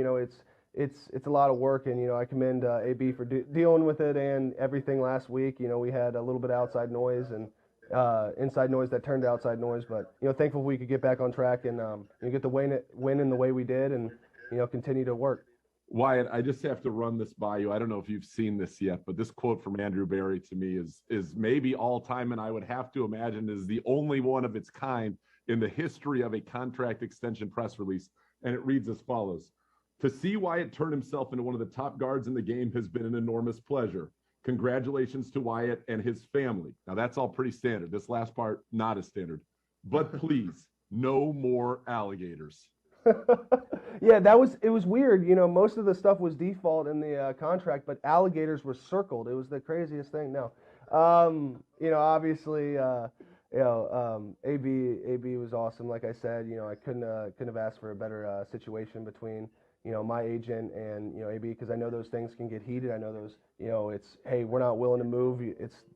it's a lot of work, and I commend AB for dealing with it and everything last week. We had a little bit of outside noise and inside noise that turned to outside noise, but thankful we could get back on track and get the win in the way we did, and continue to work. Wyatt, I just have to run this by you. I don't know if you've seen this yet, but this quote from Andrew Berry to me is maybe all time, and I would have to imagine is the only one of its kind in the history of a contract extension press release. And it reads as follows: "To see Wyatt turn himself into one of the top guards in the game has been an enormous pleasure. Congratulations to Wyatt and his family." Now that's all pretty standard. This last part, not as standard. "But please, no more alligators." Yeah, it was weird. Most of the stuff was default in the contract, but alligators were circled. It was the craziest thing. No, obviously, AB was awesome. Like I said, I couldn't have asked for a better situation between my agent and AB, because I know those things can get heated. I know those it's, hey, we're not willing to move. It's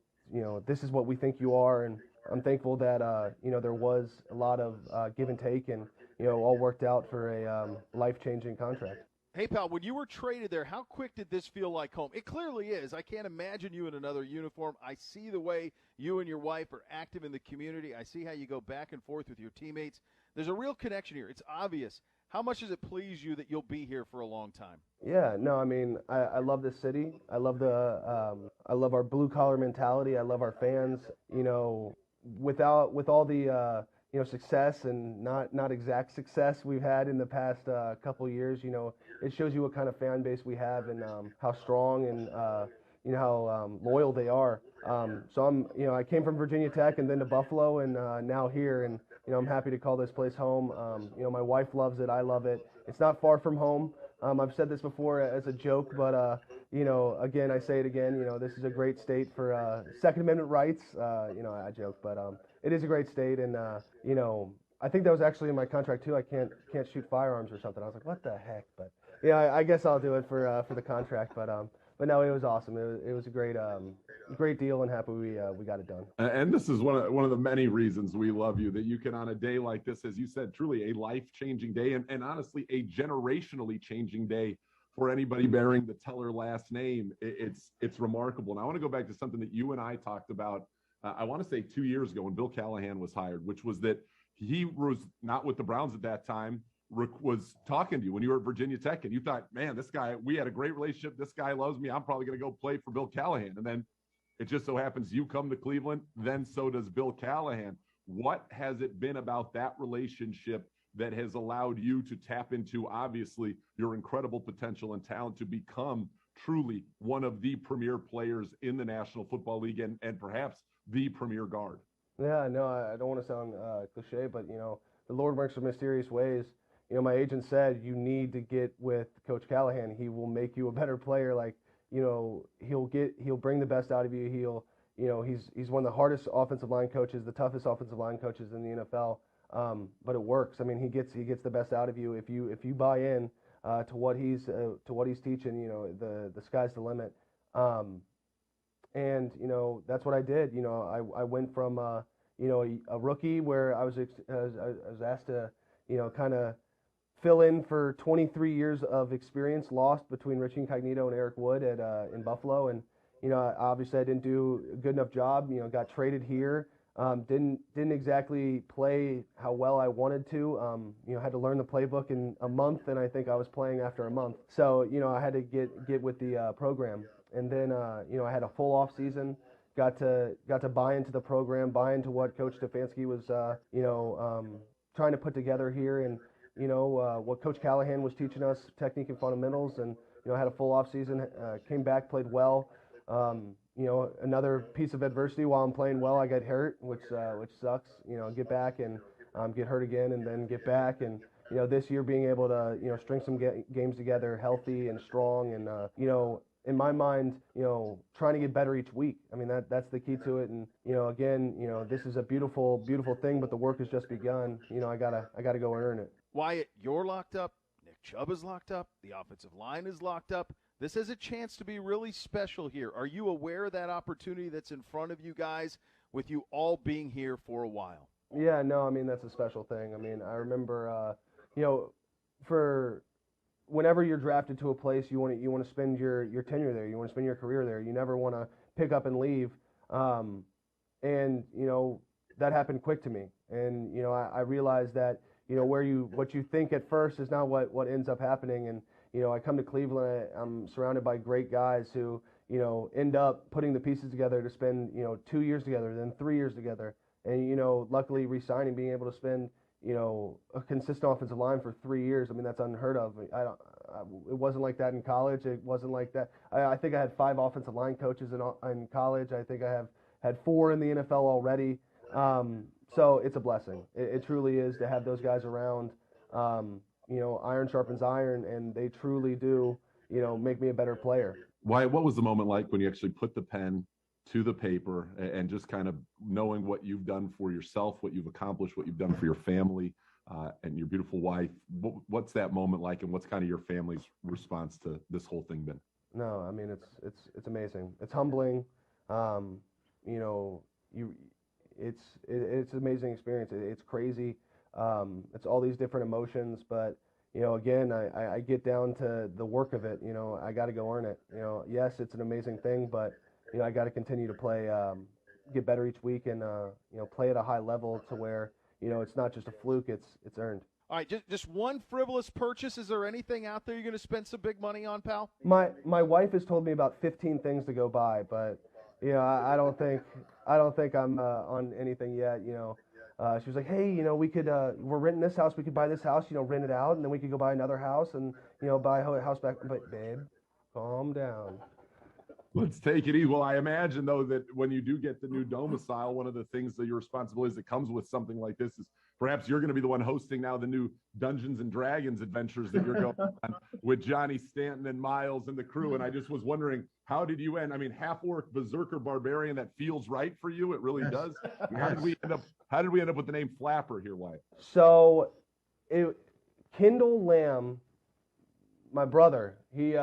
this is what we think you are, and I'm thankful that there was a lot of give and take, and all worked out for a life-changing contract. Hey, pal, when you were traded there, how quick did this feel like home? It clearly is. I can't imagine you in another uniform. I see the way you and your wife are active in the community. I see how you go back and forth with your teammates. There's a real connection here. It's obvious. How much does it please you that you'll be here for a long time? Yeah, no, I mean, I love this city. I love I love our blue-collar mentality. I love our fans. With all the success and not exact success we've had in the past couple years, it shows you what kind of fan base we have, and how strong and how loyal they are. So I came from Virginia Tech and then to Buffalo, and now here, and I'm happy to call this place home. My wife loves it. I love it. It's not far from home. I've said this before as a joke, but again, I say it again. This is a great state for Second Amendment rights. I joke, but it is a great state, and I think that was actually in my contract too. I can't shoot firearms or something. I was like, what the heck? But I guess I'll do it for the contract. But no, it was awesome. It was a great deal, and happy we got it done. And this is one of the many reasons we love you, that you can, on a day like this, as you said, truly a life-changing day, and honestly a generationally changing day for anybody bearing the Teller last name. It's remarkable. And I want to go back to something that you and I talked about. I want to say 2 years ago when Bill Callahan was hired, which was that he was not with the Browns at that time, was talking to you when you were at Virginia Tech, and you thought, man, this guy, we had a great relationship. This guy loves me. I'm probably going to go play for Bill Callahan. And then it just so happens you come to Cleveland, then so does Bill Callahan. What has it been about that relationship that has allowed you to tap into, obviously, your incredible potential and talent to become truly one of the premier players in the National Football League, and perhaps the premier guard? Yeah, no, I don't want to sound cliche, but, the Lord works in mysterious ways. My agent said, you need to get with Coach Callahan. He will make you a better player. Like, he'll bring the best out of you. he's one of the hardest offensive line coaches, the toughest offensive line coaches in the NFL. But it works. I mean, he gets the best out of you if you buy in to what he's teaching. The sky's the limit. And that's what I did. I went from a rookie where I was asked to kind of fill in for 23 years of experience lost between Rich Incognito and Eric Wood in Buffalo, and obviously I didn't do a good enough job. Got traded here. Didn't exactly play how well I wanted to. Had to learn the playbook in a month, and I think I was playing after a month. So I had to get with the program, and then I had a full off season. Got to buy into the program, buy into what Coach Stefanski was trying to put together here, and what Coach Callahan was teaching us, technique and fundamentals, and I had a full off season. Came back, played well. Another piece of adversity while I'm playing well, I get hurt, which sucks. Get back and get hurt again, and then get back. And this year being able to string some games together, healthy and strong, and in my mind, trying to get better each week. I mean, that's the key to it. And again, this is a beautiful, beautiful thing, but the work has just begun. I gotta go and earn it. Wyatt, you're locked up. Nick Chubb is locked up. The offensive line is locked up. This has a chance to be really special here. Are you aware of that opportunity that's in front of you guys with you all being here for a while? Yeah, no, I mean, that's a special thing. I mean, I remember, for whenever you're drafted to a place, you want to spend your tenure there. You want to spend your career there. You never want to pick up and leave. And that happened quick to me. And I realized that what you think at first is not what ends up happening. And I come to Cleveland. I'm surrounded by great guys who end up putting the pieces together to spend 2 years together, then 3 years together, and luckily re-signing, being able to spend a consistent offensive line for 3 years. I mean, that's unheard of. It wasn't like that in college. It wasn't like that. I think I had 5 offensive line coaches in college. I think I have had 4 in the NFL already. So it's a blessing. It truly is to have those guys around. Iron sharpens iron, and they truly do, make me a better player. Wyatt, what was the moment like when you actually put the pen to the paper and just kind of knowing what you've done for yourself, what you've accomplished, what you've done for your family and your beautiful wife? What's that moment like, and what's kind of your family's response to this whole thing been? No, I mean, it's amazing. It's humbling. It's an amazing experience. It's crazy. It's all these different emotions, but again, I get down to the work of it. I got to go earn it. Yes, it's an amazing thing, but I got to continue to play, get better each week, and play at a high level to where it's not just a fluke. It's earned. All right, just one frivolous purchase. Is there anything out there you're going to spend some big money on, pal? My wife has told me about 15 things to go buy, but I don't think I'm on anything yet. She was like, hey, we could, we're renting this house. We could buy this house, rent it out, and then we could go buy another house and, buy a house back. But, babe, calm down. Let's take it easy. Well, I imagine, though, that when you do get the new domicile, one of the things that your responsibilities that comes with something like this is perhaps you're going to be the one hosting now the new Dungeons and Dragons adventures that you're going on with Johnny Stanton and Miles and the crew. And I just was wondering, how did you end? I mean, half-orc, berserker, barbarian, that feels right for you. It really does. How did we end up with the name Flapper here, Wyatt? So, Kendall Lamb, my brother, he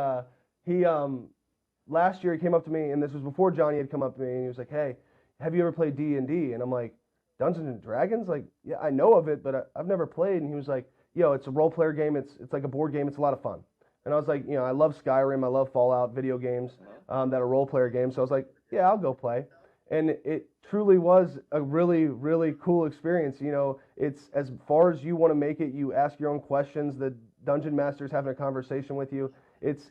last year he came up to me, and this was before Johnny had come up to me, and he was like, hey, have you ever played D&D? And I'm like, Dungeons and Dragons? Like, yeah, I know of it, but I've never played. And he was like, yo, it's a role-player game. It's like a board game. It's a lot of fun. And I was like, I love Skyrim. I love Fallout video games that are role-player games. So I was like, yeah, I'll go play. And it truly was a really, really cool experience. It's as far as you want to make it. You ask your own questions. The dungeon master's having a conversation with you. It's,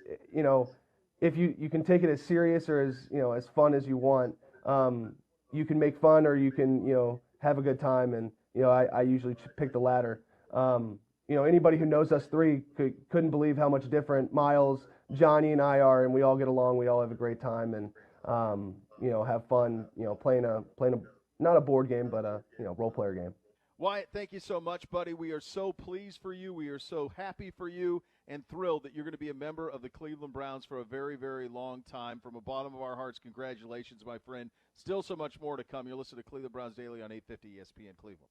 if you can take it as serious or as fun as you want. You can make fun or you can, have a good time. And, I usually pick the latter. Anybody who knows us three couldn't believe how much different Miles, Johnny, and I are, and we all get along. We all have a great time and, have fun, playing a not a board game, but a role player game. Wyatt, thank you so much, buddy. We are so pleased for you. We are so happy for you and thrilled that you're going to be a member of the Cleveland Browns for a very, very long time. From the bottom of our hearts, congratulations, my friend. Still so much more to come. You're listening to Cleveland Browns Daily on 850 ESPN Cleveland.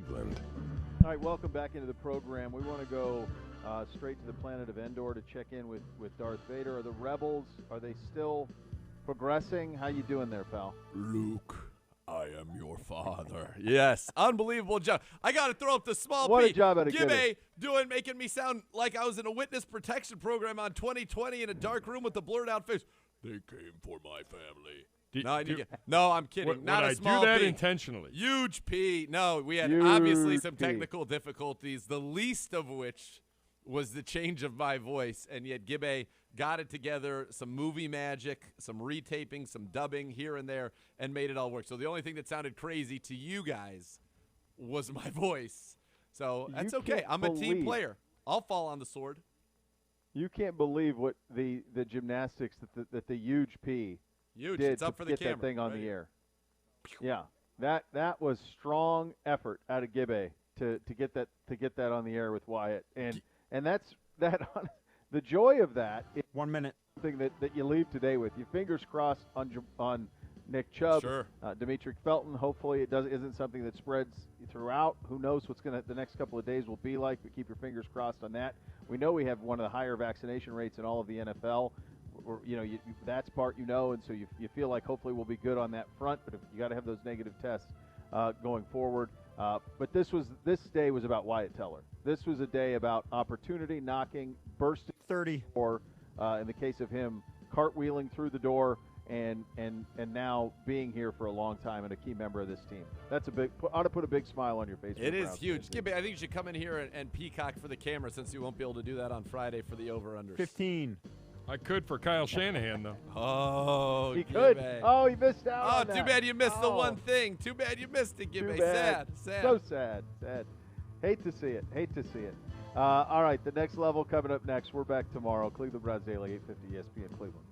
Cleveland. All right, welcome back into the program. We want to go straight to the planet of Endor to check in with Darth Vader. Are the Rebels, are they still progressing? How you doing there, pal? Luke, I am your father. Yes, unbelievable job. I got to throw up the small What P. a job out of Gibby making me sound like I was in a witness protection program on 2020 in a dark room with a blurred out face. They came for my family. No, I'm kidding. Not a small I do that P. intentionally? Huge P. No, we had Huge obviously some P. technical difficulties, the least of which was the change of my voice, and yet Gibbe got it together, some movie magic, some retaping, some dubbing here and there, and made it all work. So the only thing that sounded crazy to you guys was my voice. So that's okay. I'm a team player. I'll fall on the sword. You can't believe what the gymnastics that the huge P did it's up to for the get camera. that thing on the air. Yeah, that was strong effort out of Gibbe to get that on the air with Wyatt, and that's that. The joy of that is 1 minute. something that you leave today with. Your fingers crossed on Nick Chubb, sure. Demetric Felton. Hopefully it isn't something that spreads throughout. Who knows what's the next couple of days will be like, but keep your fingers crossed on that. We know we have one of the higher vaccination rates in all of the NFL. That's part and so you feel like hopefully we'll be good on that front, but you got to have those negative tests going forward. But this day was about Wyatt Teller. This was a day about opportunity, knocking, bursting 30, or in the case of him, cartwheeling through the door and now being here for a long time and a key member of this team. That's ought to put a big smile on your face. It is huge. Gibby, I think you should come in here and peacock for the camera since you won't be able to do that on Friday for the over-unders. 15. I could for Kyle Shanahan, though. Oh, he could. Oh, he missed out. Oh, on too that. bad you missed the one thing. Too bad you missed it, Gibby. Sad. So sad. Hate to see it. All right, the next level coming up next. We're back tomorrow. Cleveland Browns Daily, 850 ESPN Cleveland.